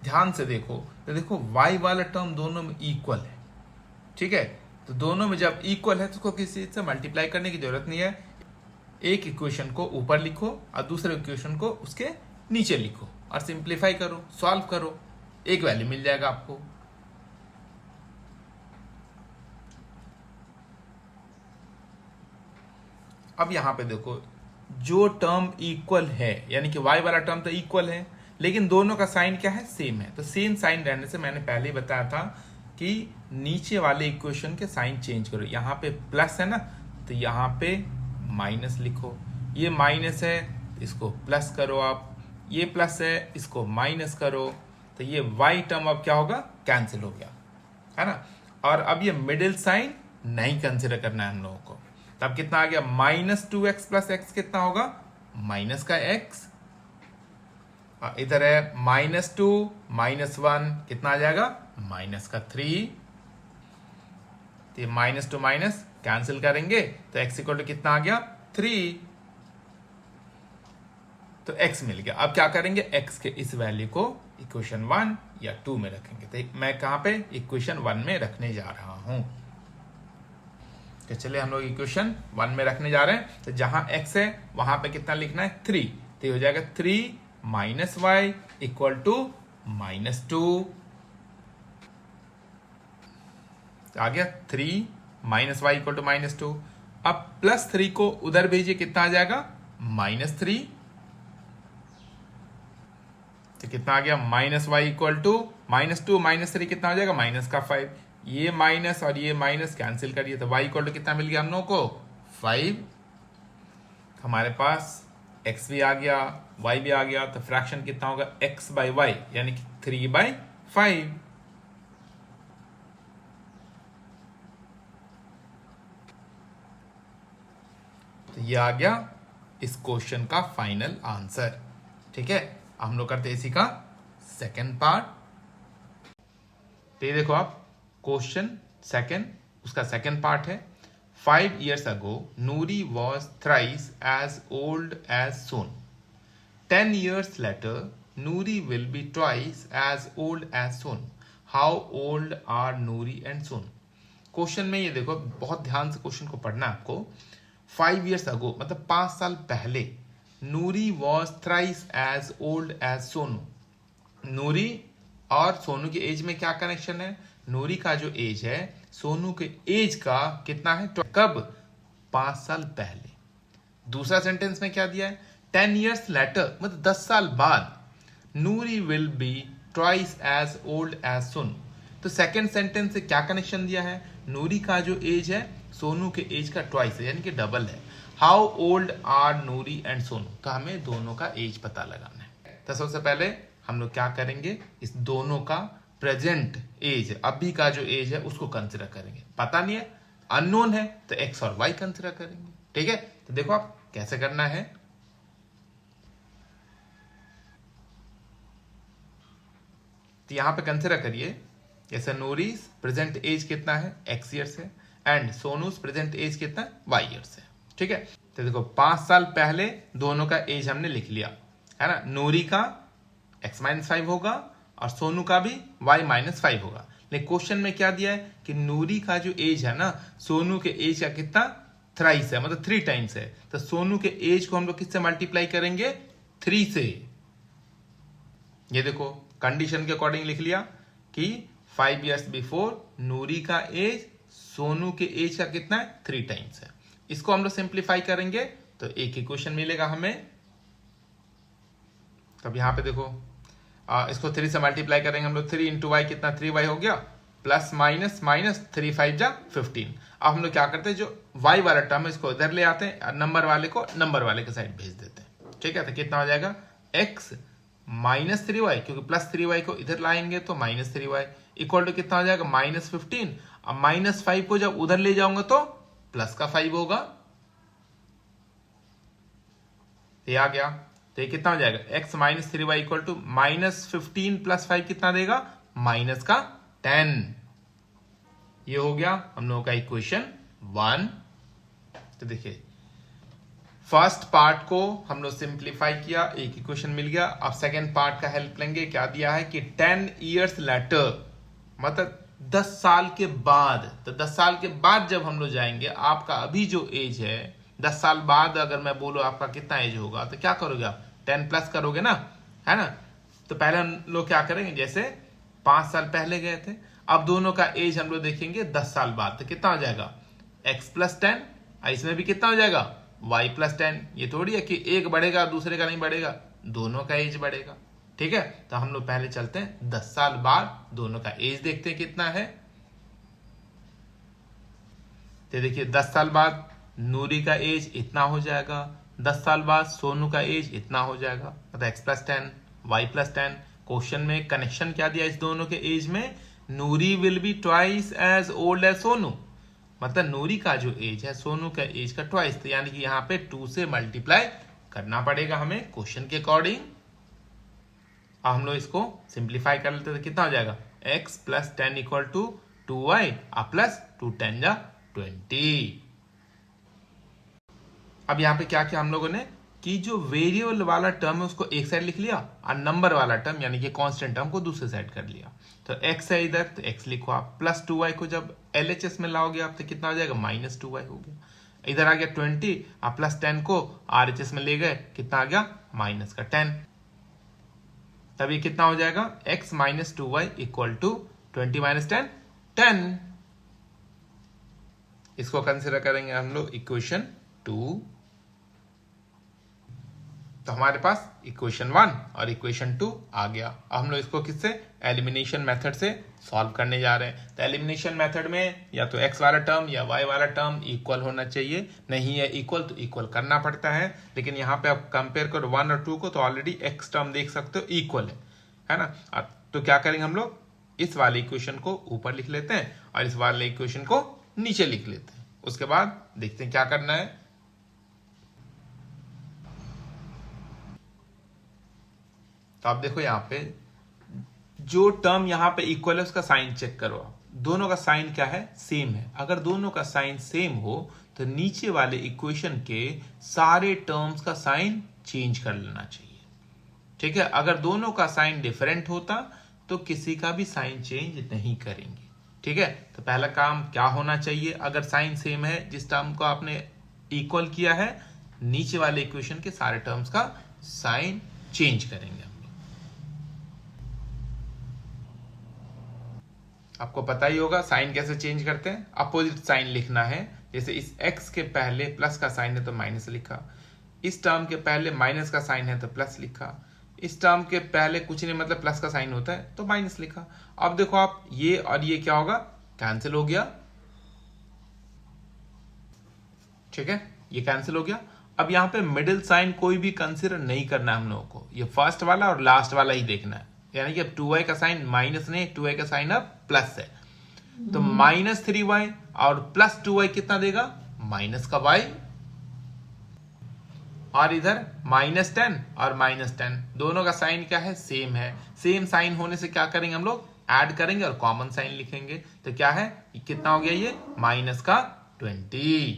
ध्यान से देखो तो देखो y वाला टर्म दोनों में इक्वल है। ठीक है, तो दोनों में जब इक्वल है तो उसको किसी से मल्टीप्लाई करने की जरूरत नहीं है। एक इक्वेशन को ऊपर लिखो और दूसरे इक्वेशन को उसके नीचे लिखो और सिंप्लीफाई करो, सॉल्व करो, एक वैल्यू मिल जाएगा आपको। अब यहां पे देखो जो टर्म इक्वल है, यानी कि y वाला टर्म तो इक्वल है लेकिन दोनों का साइन क्या है? सेम है। तो सेम साइन रहने से मैंने पहले ही बताया था कि नीचे वाले इक्वेशन के साइन चेंज करो। यहाँ पे प्लस है ना, तो यहाँ पे माइनस लिखो। ये माइनस है, इसको प्लस करो आप। ये प्लस है, इसको माइनस करो। तो ये y टर्म अब क्या होगा? कैंसिल हो गया, है ना। और अब ये मिडिल साइन नहीं कंसिडर करना है हम लोगों को। तब कितना आ गया? -2x प्लस x कितना होगा? माइनस का x। इधर है -2 -1 कितना आ जाएगा? माइनस का 3। तो ये माइनस टू माइनस कैंसिल करेंगे तो x इक्वल टू कितना आ गया? 3। तो x मिल गया। अब क्या करेंगे? x के इस वैल्यू को इक्वेशन 1 या 2 में रखेंगे। तो मैं कहां पे? इक्वेशन 1 में रखने जा रहा हूं। तो चलिए हम लोग इक्वेशन 1 में रखने जा रहे हैं। तो जहां x है वहां पे कितना लिखना है? 3। तो हो जाएगा 3 माइनस वाई इक्वल टू -2। आ गया 3 माइनस वाई इक्वल टू -2। अब +3 को उधर भेजिए, कितना आ जाएगा -3, तो कितना आ गया -y इक्वल टू -2 -3 कितना हो जाएगा -5। ये माइनस और ये माइनस कैंसिल करिए, तो y इक्वल टू कितना मिल गया हम लोगों को 5। हमारे पास x भी आ गया, y भी आ गया, तो फ्रैक्शन कितना होगा x/y यानी कि 3/5। तो ये आ गया इस क्वेश्चन का फाइनल आंसर। ठीक है, हम लोग करते हैं इसी का सेकंड पार्ट। तो ये देखो आप, क्वेश्चन सेकंड, उसका सेकंड पार्ट है। 5 years ago, Noori was thrice as old as Son. 10 years later, Noori will be twice as old as Son. How old are Noori and Son? Question में ये देखो, बहुत ध्यान से क्वेश्चन को पढ़ना है आपको। 5 years ago मतलब 5 साल पहले, Noori was thrice as old as Sonu. Noori और सोनू के एज में क्या कनेक्शन है? नूरी का जो एज है सोनू के एज का कितना है? कब? 5 साल पहले। दूसरा सेंटेंस में क्या दिया है? 10 years later मतलब 10 साल बाद, Noori will be twice as old as Sonu. तो सेकेंड सेंटेंस से क्या कनेक्शन दिया है? नूरी का जो एज है सोनू के एज का ट्वाइस है, यानी कि डबल है। How old are Noori and Sonu? तो हमें दोनों का एज पता लगाना है। तो सबसे पहले हम लोग क्या करेंगे, इस दोनों का प्रेजेंट एज, अभी का जो एज है उसको कंसिडर करेंगे। पता नहीं है, अननोन है, तो एक्स और वाई कंसिडर करेंगे। ठीक है, तो देखो आप कैसे करना है। तो यहां पे कंसिडर करिए, जैसे नूरीज प्रेजेंट एज कितना है? x ईयर्स है, एंड सोनूस प्रेजेंट एज कितना है? y ईयर्स है। ठीक है, तो देखो 5 साल पहले दोनों का एज हमने लिख लिया है ना। नूरी का x-5 होगा और सोनू का भी y-5 होगा। लेकिन क्वेश्चन में क्या दिया है कि नूरी का जो एज है ना, सोनू के एज का कितना? थ्राइस है, मतलब 3 टाइम्स है। तो सोनू के एज को हम लोग किससे मल्टीप्लाई करेंगे? 3 से। ये देखो कंडीशन के अकॉर्डिंग लिख लिया कि 5 years बिफोर नूरी का एज सोनू के एज का कितना है? 3 टाइम्स है। इसको हम लोग सिंप्लीफाई करेंगे तो एक इक्वेशन मिलेगा हमें। तब यहां पे देखो, इसको 3 से मल्टीप्लाई करेंगे हम लोग। 3 इंटू वाई कितना? 3y हो गया, प्लस माइनस माइनस 3 5 जा 15। अब हम लोग क्या करते हैं, जो y वाला टर्म है इसको इधर ले आते हैं, नंबर वाले को नंबर वाले के साइड भेज देते हैं। ठीक है, तो कितना हो जाएगा? x माइनस 3y, क्योंकि प्लस 3y को इधर लाएंगे तो माइनस 3y इक्वल टू कितना हो जाएगा? -15। अब -5 को जब उधर ले जाऊंगा तो प्लस का 5 होगा। ये आ गया, तो ये कितना हो जाएगा? x minus 3y equal to -15 plus 5 कितना देगा? माइनस का 10। ये हो गया हम लोगों का इक्वेशन 1। तो देखिए फर्स्ट पार्ट को हम लोग सिंप्लीफाई किया, एक इक्वेशन मिल गया। अब सेकेंड पार्ट का हेल्प लेंगे। क्या दिया है कि 10 years later मतलब 10 साल के बाद। तो 10 साल के बाद जब हम लोग जाएंगे, आपका अभी जो एज है 10 साल बाद अगर मैं बोलूं आपका कितना एज होगा, तो क्या करोगे आप? 10 प्लस करोगे ना, है ना। तो पहले हम लोग क्या करेंगे, जैसे 5 साल पहले गए थे, अब दोनों का एज हम लोग देखेंगे 10 साल बाद। तो कितना हो जाएगा? x प्लस 10, इसमें भी कितना हो जाएगा? y plus 10। ये थोड़ी है कि एक बढ़ेगा दूसरे का नहीं बढ़ेगा, दोनों का एज बढ़ेगा। ठीक है, तो हम लोग पहले चलते हैं 10 साल बाद दोनों का एज देखते हैं कितना है। तो देखिए 10 साल बाद नूरी का एज इतना हो जाएगा, 10 साल बाद सोनू का एज इतना हो जाएगा, मतलब x plus 10 y plus 10। Question में कनेक्शन क्या दिया इस दोनों के एज में? Noori will be twice as old as Sonu, मतलब नूरी का जो एज है सोनू का एज का ट्वाइस। तो यानी कि यहाँ पे 2 से मल्टीप्लाई करना पड़ेगा हमें क्वेश्चन के अकॉर्डिंग। अब हम लोग इसको सिंप्लीफाई कर लेते हैं, तो कितना हो जाएगा? x plus 10 equal to 2y plus 2 10 जा 20। अब यहाँ पे क्या किया हम लोगों ने कि जो वेरिएबल वाला टर्म है उसको एक साइड लिख लिया और नंबर वाला टर्म यानी कि कांस्टेंट टर्म को दूसरे साइड कर लिया। तो x है इधर, तो x लिखो आप, प्लस 2y को जब LHS में लाओगे आप तो कितना हो जाएगा? माइनस 2y हो गया। इधर आ गया 20, आप प्लस 10 को RHS में ले गए, कितना आ गया? माइनस का 10। तब ये कितना हो जाएगा? x minus 2y equal to 20 minus 10 10। इसको कंसिडर करेंगे हम लोग इक्वेशन 2। तो हमारे पास इक्वेशन 1 और इक्वेशन 2 आ गया। अब हम लोग इसको किससे, एलिमिनेशन मेथड से सॉल्व करने जा रहे हैं। तो एलिमिनेशन मेथड में या तो x वाला टर्म या y वाला टर्म इक्वल होना चाहिए, नहीं है इक्वल तो इक्वल करना पड़ता है। लेकिन यहाँ पे आप कंपेयर करो 1 और 2 को तो ऑलरेडी x टर्म देख सकते हो इक्वल है ना। तो क्या करेंगे हम लोग, इस वाले इक्वेशन को ऊपर लिख लेते हैं और इस वाले इक्वेशन को नीचे लिख लेते हैं। उसके बाद देखते हैं क्या करना है। तो आप देखो यहाँ पे जो टर्म यहाँ पे इक्वल है उसका साइन चेक करो। दोनों का साइन क्या है, सेम है। अगर दोनों का साइन सेम हो तो नीचे वाले इक्वेशन के सारे टर्म्स का साइन चेंज कर लेना चाहिए। ठीक है, अगर दोनों का साइन डिफरेंट होता तो किसी का भी साइन चेंज नहीं करेंगे। ठीक है, तो पहला काम क्या होना चाहिए, अगर साइन सेम है, जिस टर्म को आपने इक्वल किया है, नीचे वाले इक्वेशन के सारे टर्म्स का साइन चेंज करेंगे। आपको पता ही होगा साइन कैसे चेंज करते हैं, अपोजिट साइन लिखना है। जैसे इस x के पहले प्लस का साइन है तो माइनस लिखा, इस टर्म के पहले माइनस का साइन है तो प्लस लिखा, इस टर्म के पहले कुछ नहीं मतलब प्लस का साइन होता है तो माइनस लिखा। अब देखो आप ये और ये क्या होगा, कैंसिल हो गया। ठीक है, ये कैंसिल हो गया। अब यहाँ पे मिडिल साइन कोई भी कंसिडर नहीं करना है हम लोगों को, ये फर्स्ट वाला और लास्ट वाला ही देखना है। यानी कि अब 2y का साइन माइनस नहीं, 2y का साइन अब प्लस है, तो -3y और प्लस 2y कितना देगा, माइनस का y, और इधर -10 और -10, दोनों का साइन क्या है, सेम है। सेम साइन होने से क्या करेंगे हम लोग, ऐड करेंगे और कॉमन साइन लिखेंगे। तो क्या है, कितना हो गया ये, -20।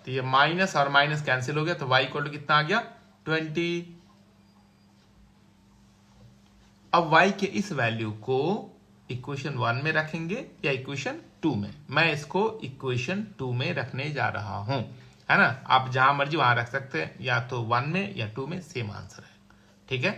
तो ये माइनस और माइनस कैंसिल हो गया, तो y इक्वल टू कितना आ गया, 20। अब y के इस वैल्यू को इक्वेशन 1 में रखेंगे या इक्वेशन 2 में। मैं इसको इक्वेशन 2 में रखने जा रहा हूं, है ना। आप जहां मर्जी वहां रख सकते हैं, या तो 1 में या 2 में, सेम आंसर है। ठीक है,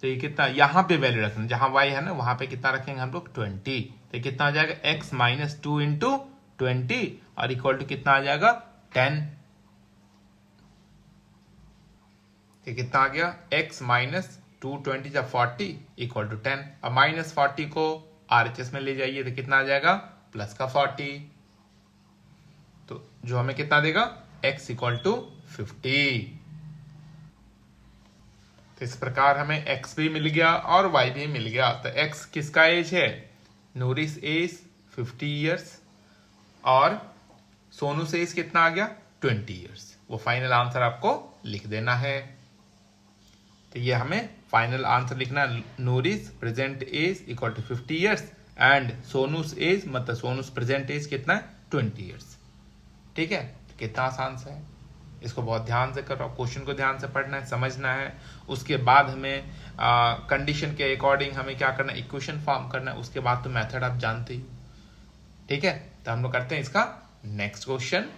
तो ये कितना, यहां पे वैल्यू रखना, जहां y है ना वहां पे कितना रखेंगे हम लोग, 20। तो कितना आ जाएगा, x - 2 इंटू 20 और इक्वल टू कितना आ जाएगा, 10। कितना आ गया, x - 2 20 या 40 इक्वल टू 10। अब -40 को RHS में ले जाइए तो कितना आ जाएगा, प्लस का 40। तो जो हमें कितना देगा, x इक्वल टू 50। तो इस प्रकार हमें x भी मिल गया और y भी मिल गया। तो x किसका एज है, नूरिस एज 50 ईयर्स और सोनू से एज कितना आ गया, 20 ईयर्स। वो फाइनल आंसर आपको लिख देना है। तो ये हमें फाइनल आंसर लिखना है, Noori's present age equal to 50 years and Sonu's age मतलब सोनूस प्रेजेंट एज कितना है, 20 ईयर्स। ठीक है, तो कितना आसान सा है, इसको बहुत ध्यान से करो, क्वेश्चन को ध्यान से पढ़ना है, समझना है। उसके बाद हमें कंडीशन के अकॉर्डिंग हमें क्या करना है, इक्वेशन फॉर्म करना है। उसके बाद तो मेथड आप जानते ही। ठीक है, तो हम लोग करते हैं इसका नेक्स्ट क्वेश्चन।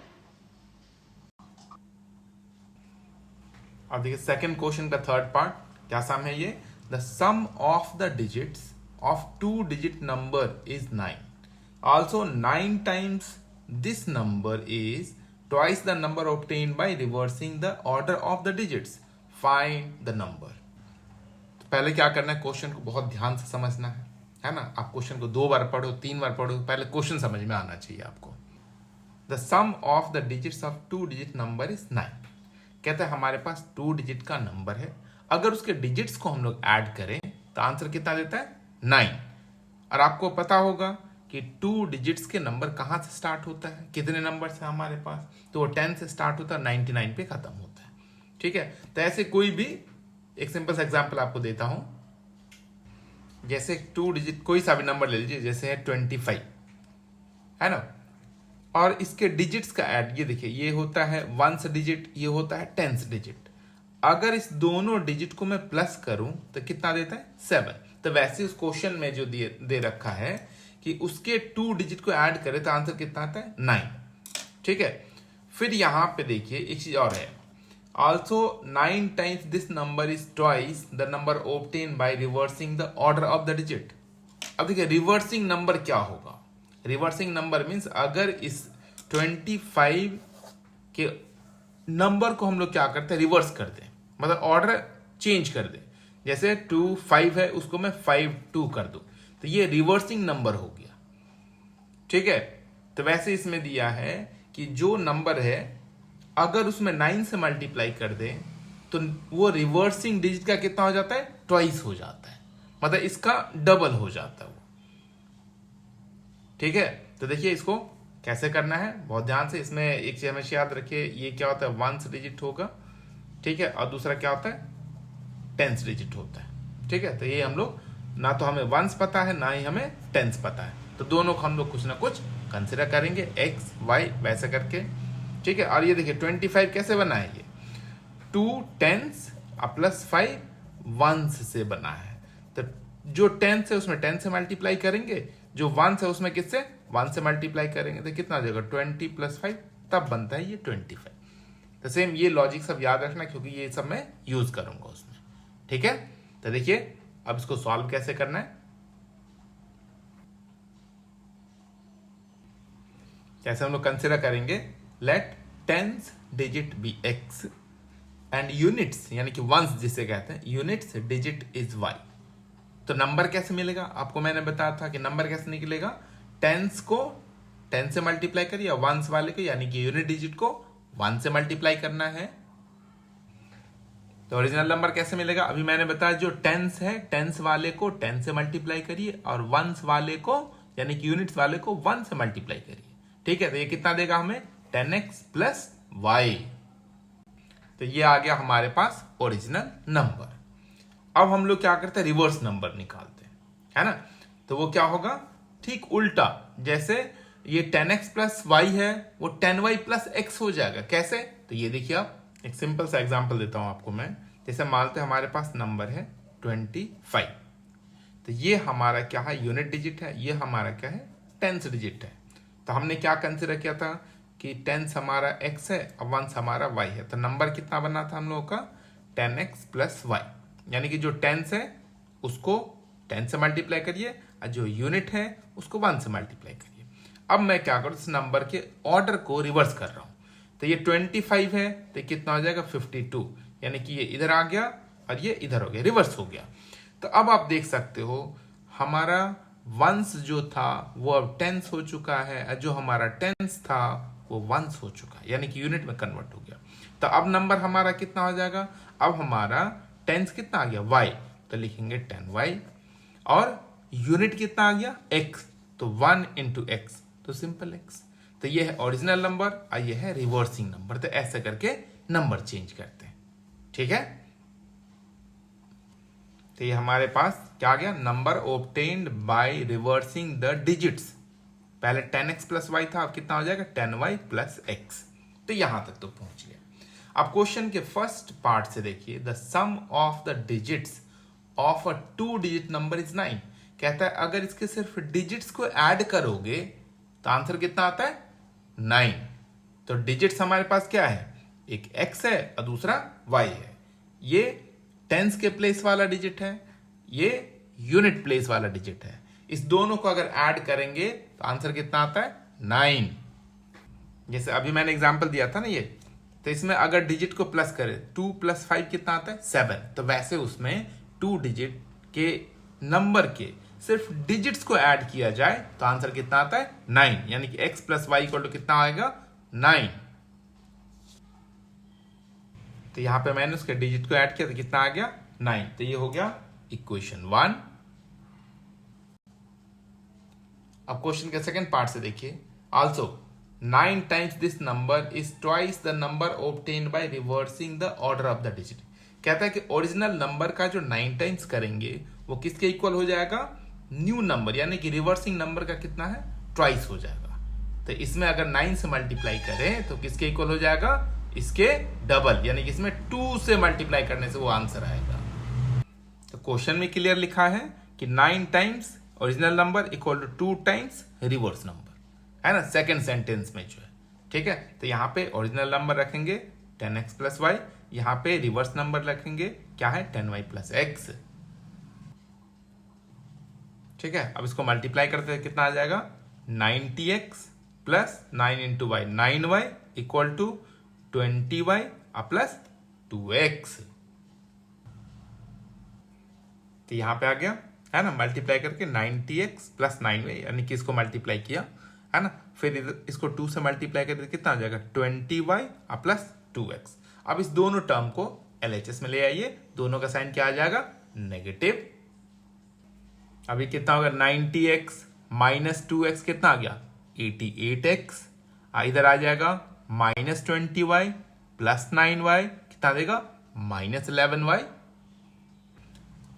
अब देखिए सेकंड क्वेश्चन का थर्ड पार्ट क्या सम है ये, the sum of the digits of 2 digit number is 9, also 9 times this number is twice the number obtained by reversing the order of the digits, find the number. तो पहले क्या करना है, क्वेश्चन को बहुत ध्यान से समझना है ना। आप क्वेश्चन को 2 बार पढ़ो, 3 बार पढ़ो, पहले क्वेश्चन समझ में आना चाहिए आपको। The sum of the digits of 2 digit number is 9। कहते हैं हमारे पास 2 डिजिट का नंबर है, अगर उसके डिजिट्स को हम लोग ऐड करें तो आंसर कितना देता है, 9। और आपको पता होगा कि 2 डिजिट्स के नंबर कहां से स्टार्ट होता है, कितने नंबर है हमारे पास, तो वो 10 से स्टार्ट होता है, 99 पे खत्म होता है। ठीक है, तो ऐसे कोई भी एक सिंपल सा एग्जांपल आपको देता हूं। जैसे 2 डिजिट कोई सा भी नंबर ले लीजिए, जैसे है 25, है ना, और इसके डिजिट्स का ऐड, ये देखिए ये होता है 1th डिजिट, ये होता है 10th डिजिट। अगर इस दोनों डिजिट को मैं प्लस करूं तो कितना देता है, 7। तो वैसे उस क्वेश्चन में जो दे रखा है कि उसके 2 डिजिट को ऐड करें तो आंसर कितना आता है, 9। ठीक है, फिर यहां पे देखिए एक चीज और है, also 9 times this number is twice the number obtain bye reversing the order of the digit. अब देखिए रिवर्सिंग नंबर क्या होगा। रिवर्सिंग नंबर मीन्स अगर इस 25 के नंबर को हम लोग क्या करते हैं, रिवर्स कर दें, मतलब ऑर्डर चेंज कर दें। जैसे 2 5 है, उसको मैं 5 2 कर दूं, तो ये रिवर्सिंग नंबर हो गया। ठीक है, तो वैसे इसमें दिया है कि जो नंबर है अगर उसमें 9 से मल्टीप्लाई कर दे तो वो रिवर्सिंग डिजिट का कितना हो जाता है, ट्वाइस हो जाता है, मतलब इसका डबल हो जाता है वो। ठीक है, तो देखिए इसको कैसे करना है बहुत ध्यान से। इसमें एक चीज हमेशा याद रखिए, ये क्या होता है, 1 डिजिट होगा। ठीक है, और दूसरा क्या होता है, 10 डिजिट होता है। ठीक है, तो ये हम लोग ना तो हमें 1 पता है ना ही हमें 10 पता है, तो दोनों को हम लोग कुछ ना कुछ कंसिडर करेंगे, एक्स वाई वैसे करके। ठीक है, और ये देखिए 25 कैसे बना है, ये 2 10s प्लस 5 1s से बना है। तो जो 10 है उसमें 10 से मल्टीप्लाई करेंगे, जो 1 है उसमें किससे, 1 से मल्टीप्लाई करेंगे, तो कितना आ जाएगा 20 प्लस 5, तब बनता है ये 25। तो सेम ये लॉजिक सब याद रखना, क्योंकि ये सब मैं यूज करूंगा उसमें। ठीक है, तो देखिए अब इसको सॉल्व कैसे करना है, कैसे हम लोग कंसिडर करेंगे। Let 10th digit be x and units यानी कि वंस जिसे कहते हैं, यूनिट्स डिजिट इज वाई। तो नंबर कैसे मिलेगा, आपको मैंने बताया था कि नंबर कैसे निकलेगा, टेंस को 10 से मल्टीप्लाई करिए, वंस वाले को यानी कि यूनिट डिजिट को 1 से मल्टीप्लाई करना है। तो ओरिजिनल नंबर कैसे मिलेगा, अभी मैंने बताया जो टेंस है, टेंस वाले को 10 से मल्टीप्लाई करिए और वंस वाले को यानी कि यूनिट्स वाले को 1 से मल्टीप्लाई करिए। ठीक है, तो ये कितना देगा हमें, 10x प्लस वाई। तो ये आ गया हमारे पास ओरिजिनल नंबर। अब हम लोग क्या करते हैं, रिवर्स नंबर निकालते हैं, है ना। तो वो क्या होगा, ठीक उल्टा, जैसे ये 10x प्लस वाई है वो 10y प्लस x हो जाएगा। कैसे, तो ये देखिए आप एक सिंपल सा एग्जांपल देता हूं आपको मैं। जैसे मानते हैं हमारे पास नंबर है 25, तो ये हमारा क्या है, यूनिट डिजिट है, ये हमारा क्या है, 10th डिजिट है। तो हमने क्या कंसिडर किया था कि 10 हमारा x है और 1 हमारा y है, तो नंबर कितना बना था हम लोगों का, 10x प्लस वाई। यानी कि जो 10 है उसको 10 से मल्टीप्लाई करिए और जो यूनिट है उसको 1 से मल्टीप्लाई करिए। अब मैं क्या करूं, इस नंबर के ऑर्डर को रिवर्स कर रहा हूं। तो ये 25 है तो ये कितना हो जाएगा 52, यानी कि ये इधर आ गया और ये इधर हो गया, रिवर्स हो गया। तो अब आप देख सकते हो हमारा वंस जो था वो अब 10 हो चुका है और जो हमारा 10 था वो 1 हो चुका है, यानी कि यूनिट में कन्वर्ट हो गया। तो अब नंबर हमारा कितना हो जाएगा, अब हमारा 10 कितना आ गया, y, तो लिखेंगे 10y, और यूनिट कितना आ गया, x, तो 1 इंटू x, तो सिंपल x। तो ये है ओरिजिनल नंबर और ये है रिवर्सिंग नंबर। तो ऐसे करके नंबर चेंज करते हैं। ठीक है, तो ये हमारे पास क्या आ गया, number obtained by reversing the digits. पहले 10x प्लस वाई था, अब कितना हो जाएगा 10y प्लस x। तो यहां तक तो पहुंच गया। अब क्वेश्चन के फर्स्ट पार्ट से देखिए, the sum of the digits of a 2 digit number is 9। कहता है अगर इसके सिर्फ डिजिट्स को ऐड करोगे तो आंसर कितना आता है, 9। तो डिजिट्स हमारे पास क्या है, एक x है और दूसरा y है। ये टेंस के प्लेस वाला डिजिट है, ये यूनिट प्लेस वाला डिजिट है। इस दोनों को अगर ऐड करेंगे तो आंसर कितना आता है, 9। जैसे अभी मैंने एग्जांपल दिया था ना ये, तो इसमें अगर डिजिट को प्लस करें 2 प्लस 5 कितना आता है, 7। तो वैसे उसमें 2 डिजिट के नंबर के सिर्फ डिजिट्स को ऐड किया जाए तो आंसर कितना आता है, 9। यानी कि x plus y equal to कितना आएगा, 9। तो यहां पे मैंने उसके डिजिट को ऐड किया तो कितना आ गया, 9। तो ये हो गया इक्वेशन 1। अब क्वेश्चन के सेकंड पार्ट से देखिए, also 9 times this number is twice the number obtained by reversing the order of the digit. कहता है कि ओरिजिनल नंबर का जो 9 टाइम्स करेंगे वो किसके इक्वल हो जाएगा, न्यू नंबर, यानी कि रिवर्सिंग नंबर का कितना है, ट्वाइस हो जाएगा। तो इसमें अगर 9 से मल्टीप्लाई करें तो किसके इक्वल हो जाएगा, इसके डबल, यानी कि इसमें 2 से मल्टीप्लाई करने से वो आंसर आएगा। तो क्वेश्चन में क्लियर लिखा है कि 9 times original number equal to 2 times reverse number, है ना, सेकेंड सेंटेंस में जो है। ठीक है, तो यहां पे ओरिजिनल नंबर रखेंगे 10x प्लस वाई, यहां पे रिवर्स नंबर रखेंगे क्या है, 10y प्लस x। ठीक है, अब इसको मल्टीप्लाई करते हैं, कितना आ जाएगा 90x plus 9 into y, 9y equal to 20y plus 2x। तो यहां पे आ गया है ना, मल्टीप्लाई करके 90x प्लस 9y, यानी कि इसको मल्टीप्लाई किया है ना, फिर इधर इसको 2 से मल्टीप्लाई करके कितना आ जाएगा 20y प्लस 2x। अब इस दोनों टर्म को LHS में ले आइए, दोनों का साइन क्या आ जाएगा नेगेटिव। अभी कितना होगा 90x माइनस 2x कितना आ गया 88x, इधर आ जाएगा माइनस 20y प्लस 9y कितना देगा माइनस 11y।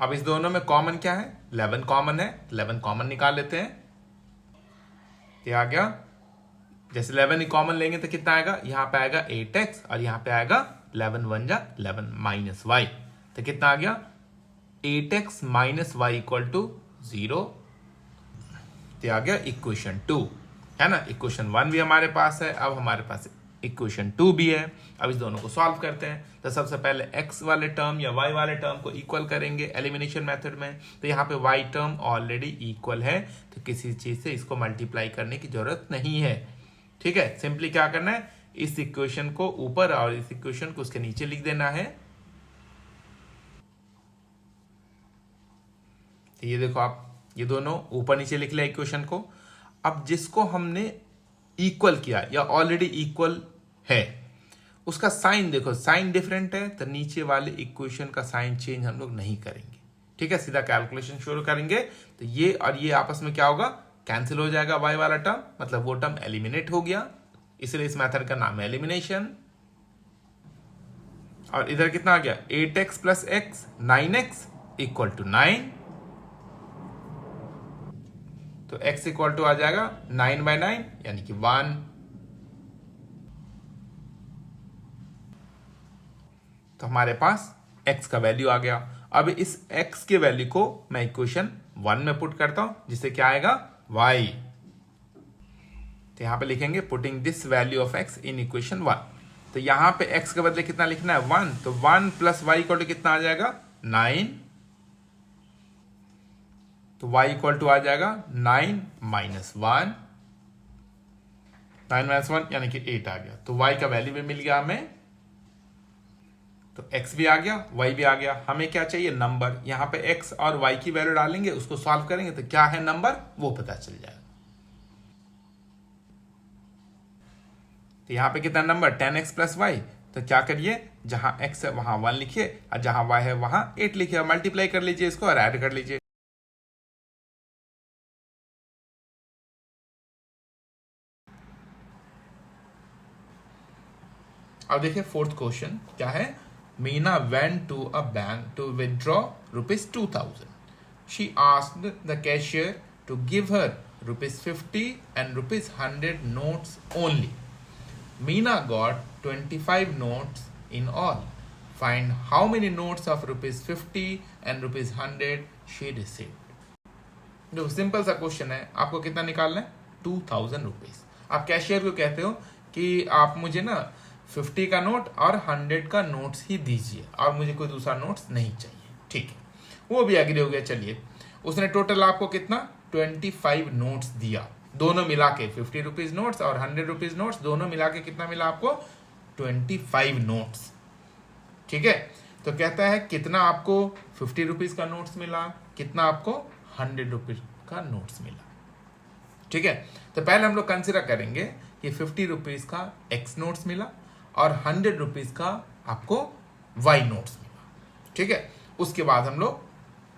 अब इस दोनों में कॉमन क्या है 11 कॉमन है, 11 कॉमन निकाल लेते हैं। ये आ गया, जैसे 11 ही कॉमन लेंगे तो कितना आएगा, यहां पे आएगा 8x और यहां पे आएगा 11 1 जा 11 माइनस y, तो कितना आ गया 8x minus y equal to 0। तो आ गया इक्वेशन 2 है ना। इक्वेशन 1 भी हमारे पास है, अब हमारे पास इक्वेशन 2 भी है। अब इस दोनों को सॉल्व करते हैं। तो सबसे पहले x वाले टर्म या y वाले टर्म को इक्वल करेंगे एलिमिनेशन मेथड में। तो यहाँ पे y टर्म ऑलरेडी इक्वल है, तो किसी चीज से इसको मल्टीप्लाई करने की जरूरत नहीं है। ठीक है, सिंपली क्या करना है, इस इक्वेशन को ऊपर और इस इक्वेशन को उसके नीचे लिख देना है। तो ये देखो आप, ये दोनों ऊपर नीचे लिख लिया इक्वेशन को। अब जिसको हमने इक्वल किया या ऑलरेडी इक्वल है उसका साइन देखो, साइन डिफरेंट है, तो नीचे वाले इक्वेशन का साइन चेंज हम लोग नहीं करेंगे। ठीक है, सीधा कैलकुलेशन शुरू करेंगे। तो ये और ये आपस में क्या होगा, कैंसिल हो जाएगा y वाला टर्म, मतलब वो टर्म एलिमिनेट हो गया, इसलिए इस मेथड का नाम है एलिमिनेशन। और इधर कितना आ गया 8x plus x 9x equal to 9, तो x इक्वल टू आ जाएगा 9/9 यानी कि 1। तो हमारे पास x का वैल्यू आ गया। अब इस x के वैल्यू को मैं इक्वेशन 1 में पुट करता हूं, जिससे क्या आएगा y। तो यहां पे लिखेंगे putting this value of x in equation 1। तो यहां पे x के बदले कितना लिखना है 1, तो 1 प्लस y इक्वल टू कितना आ जाएगा 9, तो y इक्वल टू आ जाएगा 9 माइनस 1, 9 माइनस 1 यानी कि 8 आ गया। तो y का वैल्यू भी मिल गया हमें, तो x भी आ गया y भी आ गया। हमें क्या चाहिए नंबर, यहां पे x और y की वैल्यू डालेंगे, उसको सॉल्व करेंगे तो क्या है नंबर वो पता चल जाएगा। तो यहां पे कितना नंबर 10x प्लस y, तो क्या करिए जहां x है वहां 1 लिखिए और जहां y है वहां 8 लिखिए, मल्टीप्लाई कर लीजिए इसको और ऐड कर लीजिए। अब देखिए फोर्थ क्वेश्चन क्या है, Meena went to a bank to withdraw ₹2000. She asked the cashier to give her ₹50 and ₹100 notes only. Meena got 25 notes in all. Find how many notes of ₹50 and ₹100 she received. जो सिंपल सा क्वेश्चन है, आपको कितना निकालना है 2000 रुपीज। आप कैशियर को कहते हो कि आप मुझे ना 50 का नोट और 100 का नोट्स ही दीजिए और मुझे कोई दूसरा नोट्स नहीं चाहिए। ठीक है, वो भी एग्री हो गया। चलिए, उसने टोटल आपको कितना 25 नोट्स दिया, दोनों मिला के 50 रुपीज नोट्स और 100 रुपीज नोट्स दोनों मिला के कितना मिला आपको 25 नोट्स। ठीक है, तो कहता है कितना आपको 50 रुपीज का नोट्स मिला, कितना आपको 100 रुपीज का नोट्स मिला। ठीक है, तो पहले हम लोग कंसिडर करेंगे कि 50 रुपीज का एक्स नोट्स मिला और 100 रुपीज का आपको वाई नोट्स मिला। ठीक है, उसके बाद हम लोग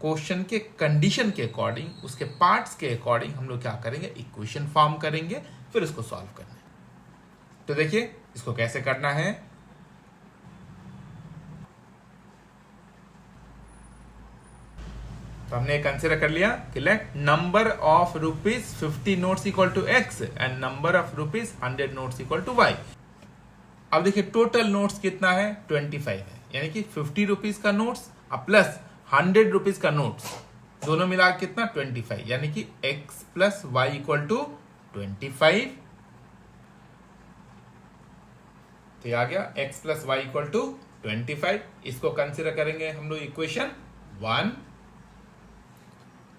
क्वेश्चन के कंडीशन के अकॉर्डिंग, उसके पार्ट्स के अकॉर्डिंग हम लोग क्या करेंगे इक्वेशन फॉर्म करेंगे, फिर उसको सॉल्व करना है। तो देखिए इसको कैसे करना है। तो हमने कंसिडर कर लिया कि let number of ₹50 notes equal to x and number of ₹100 notes equal to y। अब देखिए टोटल नोट्स कितना है 25 है, यानी कि 50 रुपीज का नोट्स प्लस 100 रुपीज का नोट्स दोनों मिला कितना 25, यानी कि x plus y equal to 25। तो आ गया x plus y equal to 25। इसको कंसिडर करेंगे हम लोग इक्वेशन 1।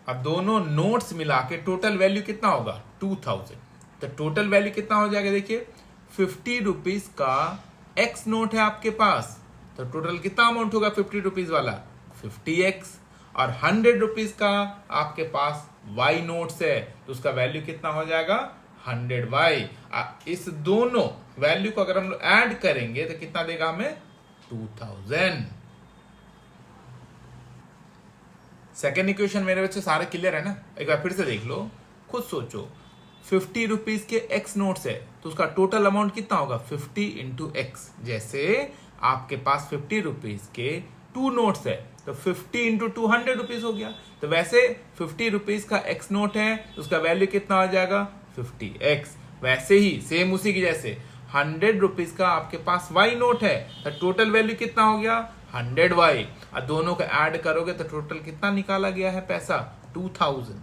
अब दोनों नोट्स मिला के टोटल वैल्यू कितना होगा 2000। तो टोटल वैल्यू कितना हो जाएगा, देखिए 50 रुपीज का एक्स नोट है आपके पास, तो टोटल कितना अमाउंट होगा 50 रुपीज वाला 50x, और 100 रुपीज का आपके पास वाई नोट्स है, तो उसका वैल्यू कितना हो जाएगा 100y। इस दोनों वैल्यू को अगर हम लोग ऐड करेंगे तो कितना देगा हमें 2000। सेकेंड इक्वेशन मेरे बच्चे सारे क्लियर है ना, एक बार फिर से देख लो, खुद सोचो 50 रुपीज के एक्स नोट्स है तो उसका टोटल अमाउंट कितना होगा 50 इंटू एक्स। जैसे आपके पास 50 रुपीज के 2 नोट्स है तो 50 इंटू 200 रुपीज हो गया। तो वैसे 50 रुपीज का एक्स नोट है तो उसका वैल्यू कितना हो जाएगा 50x। वैसे ही सेम उसी की जैसे 100 रुपीज का आपके पास वाई नोट है तो टोटल वैल्यू कितना हो गया 100y, और दोनों को ऐड करोगे तो टोटल कितना निकाला गया है पैसा 2000,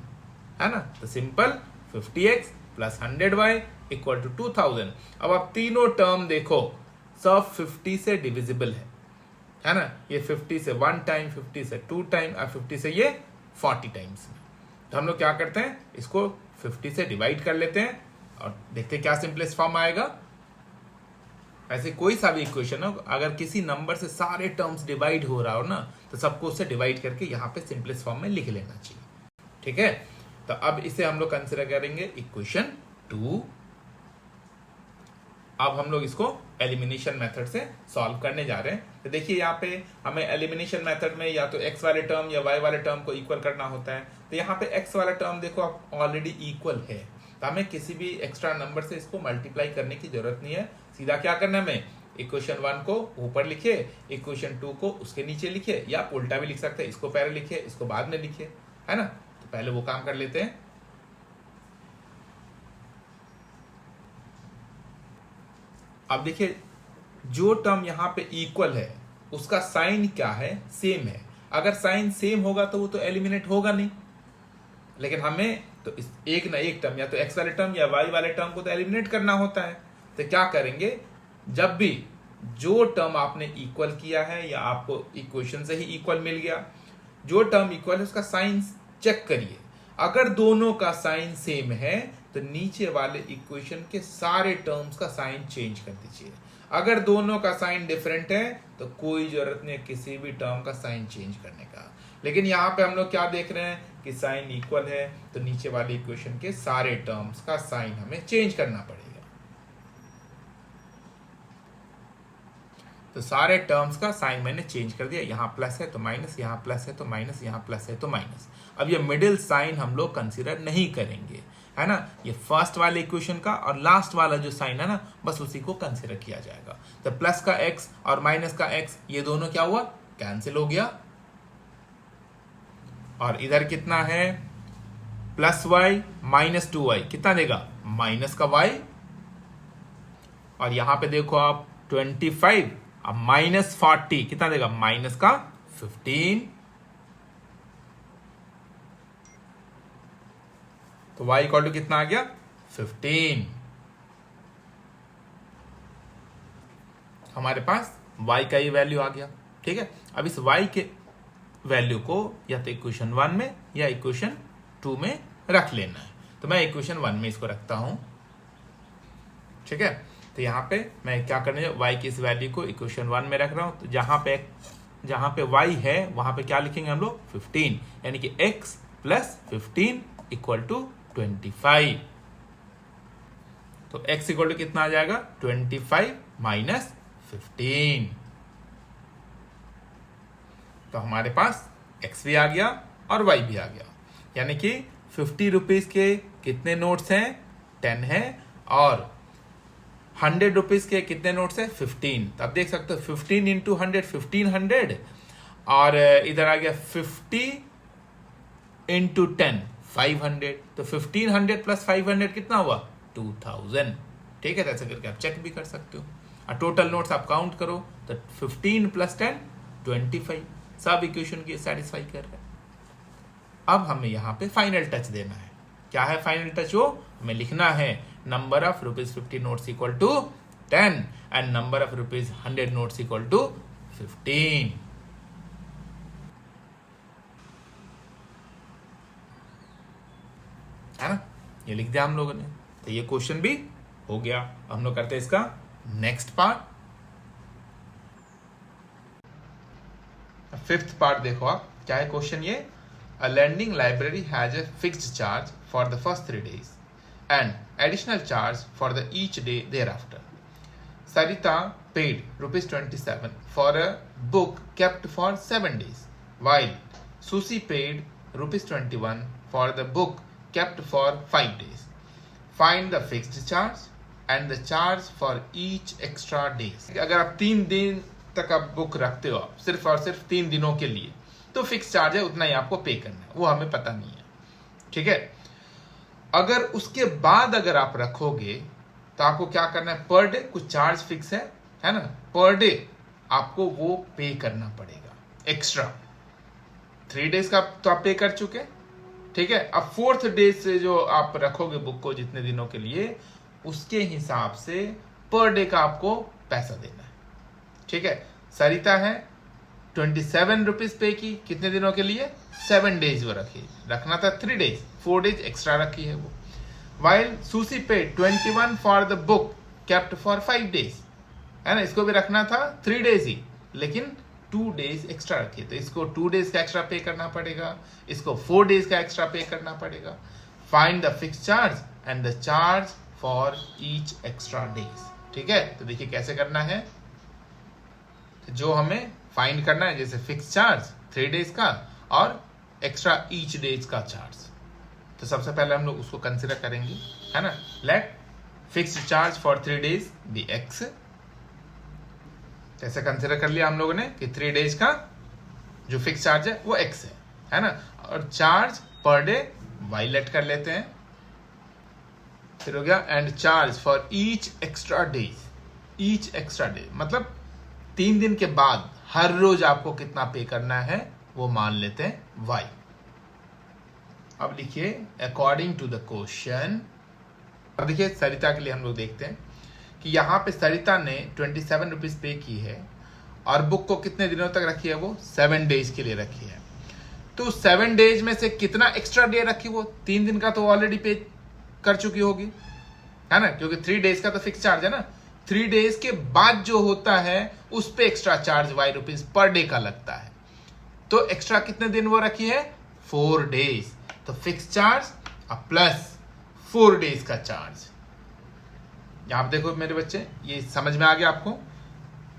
है ना। तो simple 50x plus 100y equal to 2000। अब आप तीनों टर्म देखो सब 50 से डिविजिबल है ना। ये 50 से 1 टाइम, 50 से 2 टाइम और 50 से ये 40 टाइम्स। तो हम लोग क्या करते हैं, इसको 50 से डिवाइड कर लेते हैं और देखते हैं क्या सिंपलेस्ट फॉर्म आएगा। ऐसे कोई सा भी इक्वेशन हो, अगर किसी नंबर से सारे टर्म्स डिवाइड हो रहा हो ना तो सबको उससे डिवाइड करके यहाँ पे सिंपलेस्ट फॉर्म में लिख लेना चाहिए, ठीक है। तो अब इसे हम लोग कंसिडर करेंगे इक्वेशन 2। अब हम लोग इसको एलिमिनेशन मेथड से सॉल्व करने जा रहे हैं। तो देखिए यहाँ पे हमें एलिमिनेशन मेथड में या तो x वाले टर्म या y वाले टर्म को इक्वल करना होता है। तो यहाँ पे x वाला टर्म देखो आप ऑलरेडी इक्वल है, तो हमें किसी भी एक्स्ट्रा नंबर से इसको मल्टीप्लाई करने की जरूरत नहीं है। सीधा क्या करना है, हमें इक्वेशन 1 को ऊपर लिखे, इक्वेशन 2 को उसके नीचे लिखे, या उल्टा भी लिख सकते हैं, इसको पहले लिखे इसको बाद में लिखे, है ना। तो पहले वो काम कर लेते हैं। अब देखिए जो टर्म यहाँ पे इक्वल है उसका साइन क्या है, सेम है। अगर साइन सेम होगा तो वो तो एलिमिनेट होगा नहीं, लेकिन हमें तो इस एक ना एक टर्म या तो x वाले टर्म या y वाले टर्म को तो एलिमिनेट करना होता है। तो क्या करेंगे, जब भी जो टर्म आपने इक्वल किया है या आपको इक्वेशन से ही इक्वल मिल गया, जो टर्म इक्वल है उसका साइन चेक करिए। अगर दोनों का साइन सेम है तो नीचे वाले इक्वेशन के सारे टर्म्स का साइन चेंज कर दीजिए। अगर दोनों का साइन डिफरेंट है तो कोई जरूरत नहीं है किसी भी टर्म का साइन चेंज करने का। लेकिन यहाँ पे हम लोग क्या देख रहे हैं कि साइन इक्वल है तो नीचे वाले इक्वेशन के सारे टर्म्स का साइन हमें चेंज करना पड़ेगा। तो सारे टर्म्स का साइन मैंने चेंज कर दिया, यहाँ प्लस है तो माइनस, यहाँ प्लस है तो माइनस, यहाँ प्लस है तो माइनस। अब ये मिडिल साइन हम लोग कंसीडर नहीं करेंगे, है ना। ये फर्स्ट वाले इक्वेशन का और लास्ट वाला जो साइन है ना बस उसी को कंसीडर किया जाएगा। तो प्लस का x और माइनस का x ये दोनों क्या हुआ, कैंसिल हो गया। और इधर कितना है प्लस y माइनस 2y कितना देगा माइनस का y। और यहां पे देखो आप 25 अब माइनस 40 कितना देगा माइनस का 15। तो y इक्वल टू कितना आ गया 15। हमारे पास y का ही वैल्यू आ गया, ठीक है। अब इस y के वैल्यू को या तो इक्वेशन 1 में या इक्वेशन 2 में रख लेना है। तो मैं इक्वेशन 1 में इसको रखता हूं, ठीक है। तो यहां पे मैं क्या करने y की इस वैल्यू को इक्वेशन 1 में रख रहा हूं। तो जहां पे y है वहां पे क्या लिखेंगे हम लोग 15, यानी कि x प्लस 15 इक्वल टू 25। तो x इक्वल टू कितना आ जाएगा 25 माइनस 15। तो हमारे पास x भी आ गया और y भी आ गया, यानी कि 50 रुपीज के कितने नोट्स हैं 10 है, और 100 रुपीज के कितने नोट्स है 15। तो आप देख सकते हो 15 इंटू 100 1500, और इधर आ गया 50 इंटू 10 500। तो 1500 प्लस 500 कितना हुआ 2000, ठीक है। ऐसे करके आप चेक भी कर सकते हो। और टोटल नोट्स आप काउंट करो तो 15 प्लस 10 25, सब इक्वेशन की सेटिस्फाई कर रहे हैं। अब हमें यहाँ पे फाइनल टच देना है। क्या है फाइनल टच, वो हमें लिखना है number of ₹50 notes equal to 10 and number of ₹100 notes equal to 15। है ना, ये लिख दिया हम लोगों ने। तो ये क्वेश्चन भी हो गया। हम लोग करते हैं इसका नेक्स्ट पार्ट। फिफ्थ पार्ट देखो आप, क्या है क्वेश्चन ये, अ lending library has a fixed charge for the first 3 days and additional charge for the each day thereafter. Sarita paid ₹27 for a book kept for 7 days, while Susie paid ₹21 for the book kept for 5 days. Find the fixed charge and the charge for each extra days. अगर आप 3 दिन तक आप बुक रखते हो, आप सिर्फ और सिर्फ 3 दिनों के लिए, तो फिक्स चार्ज है, उतना ही आपको पे करना है, वो हमें पता नहीं है, ठीक है। अगर उसके बाद अगर आप रखोगे तो आपको क्या करना है, पर डे कुछ चार्ज फिक्स है ना, पर डे आपको वो पे करना पड़ेगा एक्स्ट्रा। 3 डेज का तो आप पे कर चुके, ठीक है। अब 4th डे से जो आप रखोगे बुक को जितने दिनों के लिए, उसके हिसाब से पर डे का आपको पैसा देना है, ठीक है। सरिता है 27 रुपीज पे की, कितने दिनों के लिए, 7 डेज वो रखी, रखना था 3 डेज, 4 डेज एक्स्ट्रा रखी है वो। वाइल सुसी पे 21 for the book kept for 5 days, है ना, इसको भी रखना था 3 डेज ही, लेकिन 2 डेज एक्स्ट्रा रखी, तो इसको 2 डेज का एक्स्ट्रा पे करना पड़ेगा, इसको 4 डेज का एक्स्ट्रा पे करना पड़ेगा। Find the fix charge and the charge for each extra days, ठीक है। तो देखिए कैसे करना है, जो हमें फाइंड करना है, जैसे फिक्स चार्ज 3 डेज का और एक्स्ट्रा ईच डेज का चार्ज, तो सबसे पहले हम लोग उसको कंसिडर करेंगे, है ना। Let fixed charge for 3 days be x, कैसे कंसिडर कर लिया हम लोगों ने कि 3 डेज का जो फिक्स चार्ज है वो एक्स है ना, और charge per day why late कर लेते हैं, फिर हो गया and charge for each extra days, each extra day मतलब 3 दिन के बाद हर रोज आपको कितना पे करना है वो मान लेते हैं y। अब लिखिए अकॉर्डिंग टू द क्वेश्चन। अब देखिए सरिता के लिए हम लोग देखते हैं कि यहाँ पे सरिता ने 27 रुपीज पे की है और बुक को कितने दिनों तक रखी है, वो 7 डेज के लिए रखी है। तो 7 डेज में से कितना एक्स्ट्रा डे रखी, वो 3 दिन का तो ऑलरेडी पे कर चुकी होगी, है ना, क्योंकि 3 डेज का तो फिक्स चार्ज है ना। 3 डेज के बाद जो होता है उस पे extra charge ₹y per day का लगता है, तो एक्स्ट्रा कितने दिन वो रखी है, 4 डेज, तो फिक्स चार्ज प्लस 4 डेज का चार्ज। यहां देखो मेरे बच्चे, ये समझ में आ गया आपको,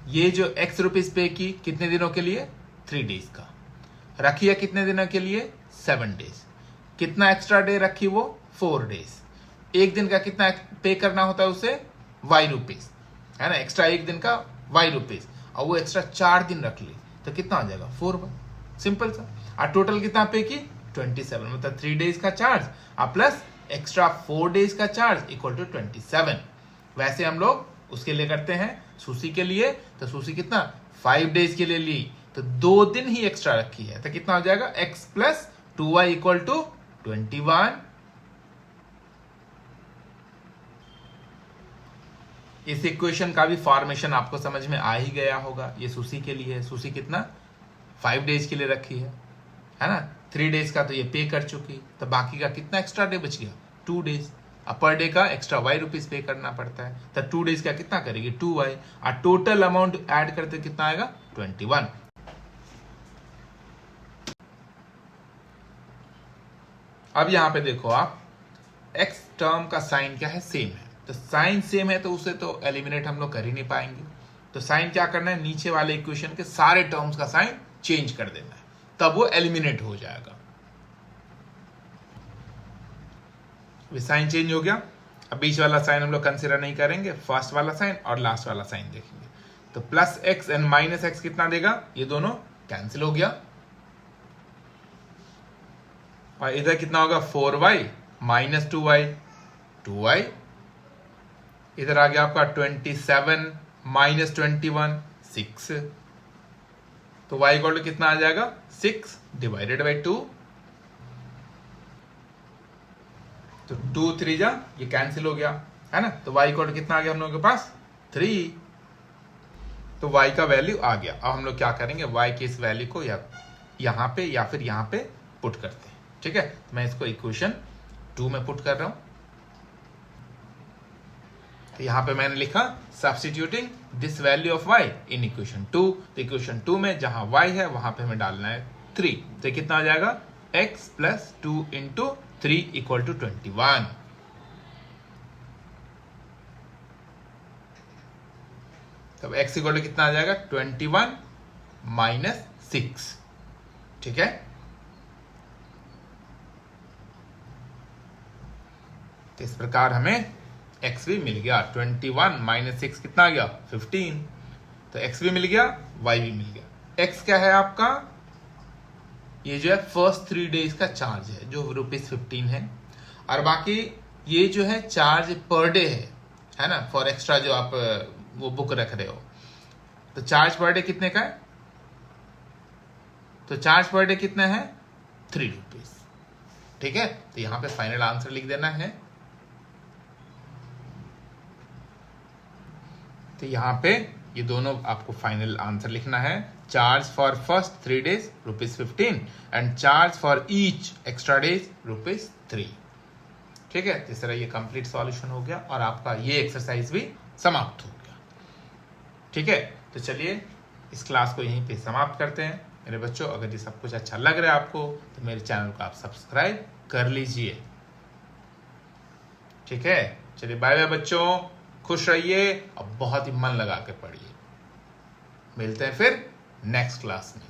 ये जो x रुपीज पे की कितने दिनों के लिए, 3 डेज का रखी है, कितने दिनों के लिए, 7 डेज, कितना एक्स्ट्रा डे रखी वो, 4 डेज, एक दिन का कितना पे करना होता है उसे, ₹y, है ना, एक्स्ट्रा एक दिन का ₹y, और वो एक्स्ट्रा 4 दिन रख ली तो कितना आ जाएगा, 4y, सिंपल सा। और टोटल कितना पे की, 27, मतलब 3 डेज का चार्ज प्लस एक्स्ट्रा 4 डेज का चार्ज इक्वल टू 27। वैसे हम लोग उसके लिए करते हैं सुसी के लिए, तो सुसी कितना 5 डेज के लिए ली, तो 2 दिन ही एक्स्ट्रा रखी है, तो कितना हो जाएगा, x plus 2y equal to 21। इस इक्वेशन का भी फॉर्मेशन आपको समझ में आ ही गया होगा। ये सुसी के लिए है, सुसी कितना 5 डेज के लिए रखी है ना, 3 डेज का तो ये पे कर चुकी, तो बाकी का कितना एक्स्ट्रा डे बच गया, 2 डेज। अब पर डे का एक्स्ट्रा ₹y पे करना पड़ता है, तो 2 डेज का कितना करेगी, 2y, और टोटल अमाउंट ऐड करते कितना आएगा, 21। अब यहां पे देखो आप, x टर्म का साइन क्या है, सेम है, तो साइन सेम है तो उसे तो एलिमिनेट हम लोग कर ही नहीं पाएंगे, तो साइन क्या करना है, नीचे वाले इक्वेशन के सारे टर्म्स का साइन चेंज कर देना है, तब वो एलिमिनेट हो जाएगा। साइन चेंज हो गया, अब बीच वाला साइन हम लोग कंसीडर नहीं करेंगे, फर्स्ट वाला साइन और लास्ट वाला साइन देखेंगे, तो plus x and minus x कितना देगा, ये दोनों कैंसिल हो गया, और इधर कितना होगा, 4y माइनस 2y, 2y, इधर आ गया आपका 27 माइनस 21, 6, तो y इक्वल टू कितना आ जाएगा, 6 डिवाइडेड बाई 2, तो 2 3 जा, ये कैंसिल हो गया, है ना, तो y इक्वल टू कितना आ गया हम लोगों के पास, 3, तो y का वैल्यू आ गया। अब हम लोग क्या करेंगे, y के इस वैल्यू को या यहाँ पे या फिर यहाँ पे पुट करते हैं, ठीक है। तो मैं इसको इक्वेशन 2 में पुट कर रहा हूं। तो यहां पे मैंने लिखा substituting this value of y in equation 2। तो इक्वेशन 2 में जहां y है वहां पे हमें डालना है 3। तो कितना आ जाएगा x plus 2 into 3 equal to 21। तब x इक्वल टू कितना आ जाएगा 21 माइनस 6। ठीक है, तो इस प्रकार हमें x भी मिल गया। 21 माइनस 6 कितना आ गया 15। तो x भी मिल गया, y भी मिल गया। x क्या है आपका, ये जो है फर्स्ट 3 डेज का चार्ज है जो ₹15 है, और बाकी ये जो है चार्ज पर डे है ना, फॉर एक्स्ट्रा जो आप वो बुक रख रहे हो। तो चार्ज पर डे कितने का है, तो चार्ज पर डे कितना है ₹3। ठीक है, तो यहां पे फाइनल आंसर लिख देना है। तो यहां पे ये दोनों आपको फाइनल आंसर लिखना है। Charge for first 3 days ₹15 and charge for each extra days ₹3। ठीक है, इस तरह ये कंप्लीट सॉल्यूशन हो गया और आपका ये एक्सरसाइज भी समाप्त हो गया। ठीक है, तो चलिए इस क्लास को यहीं पे समाप्त करते हैं। मेरे बच्चों, अगर ये सब कुछ अच्छा लग रहा है आपको तो मेरे चैनल को आप सब्सक्राइब कर लीजिए। ठीक है, चलिए बाय बाय बच्चों, खुश रहिए और बहुत ही मन लगा के पढ़िए। मिलते हैं फिर नेक्स्ट क्लास में।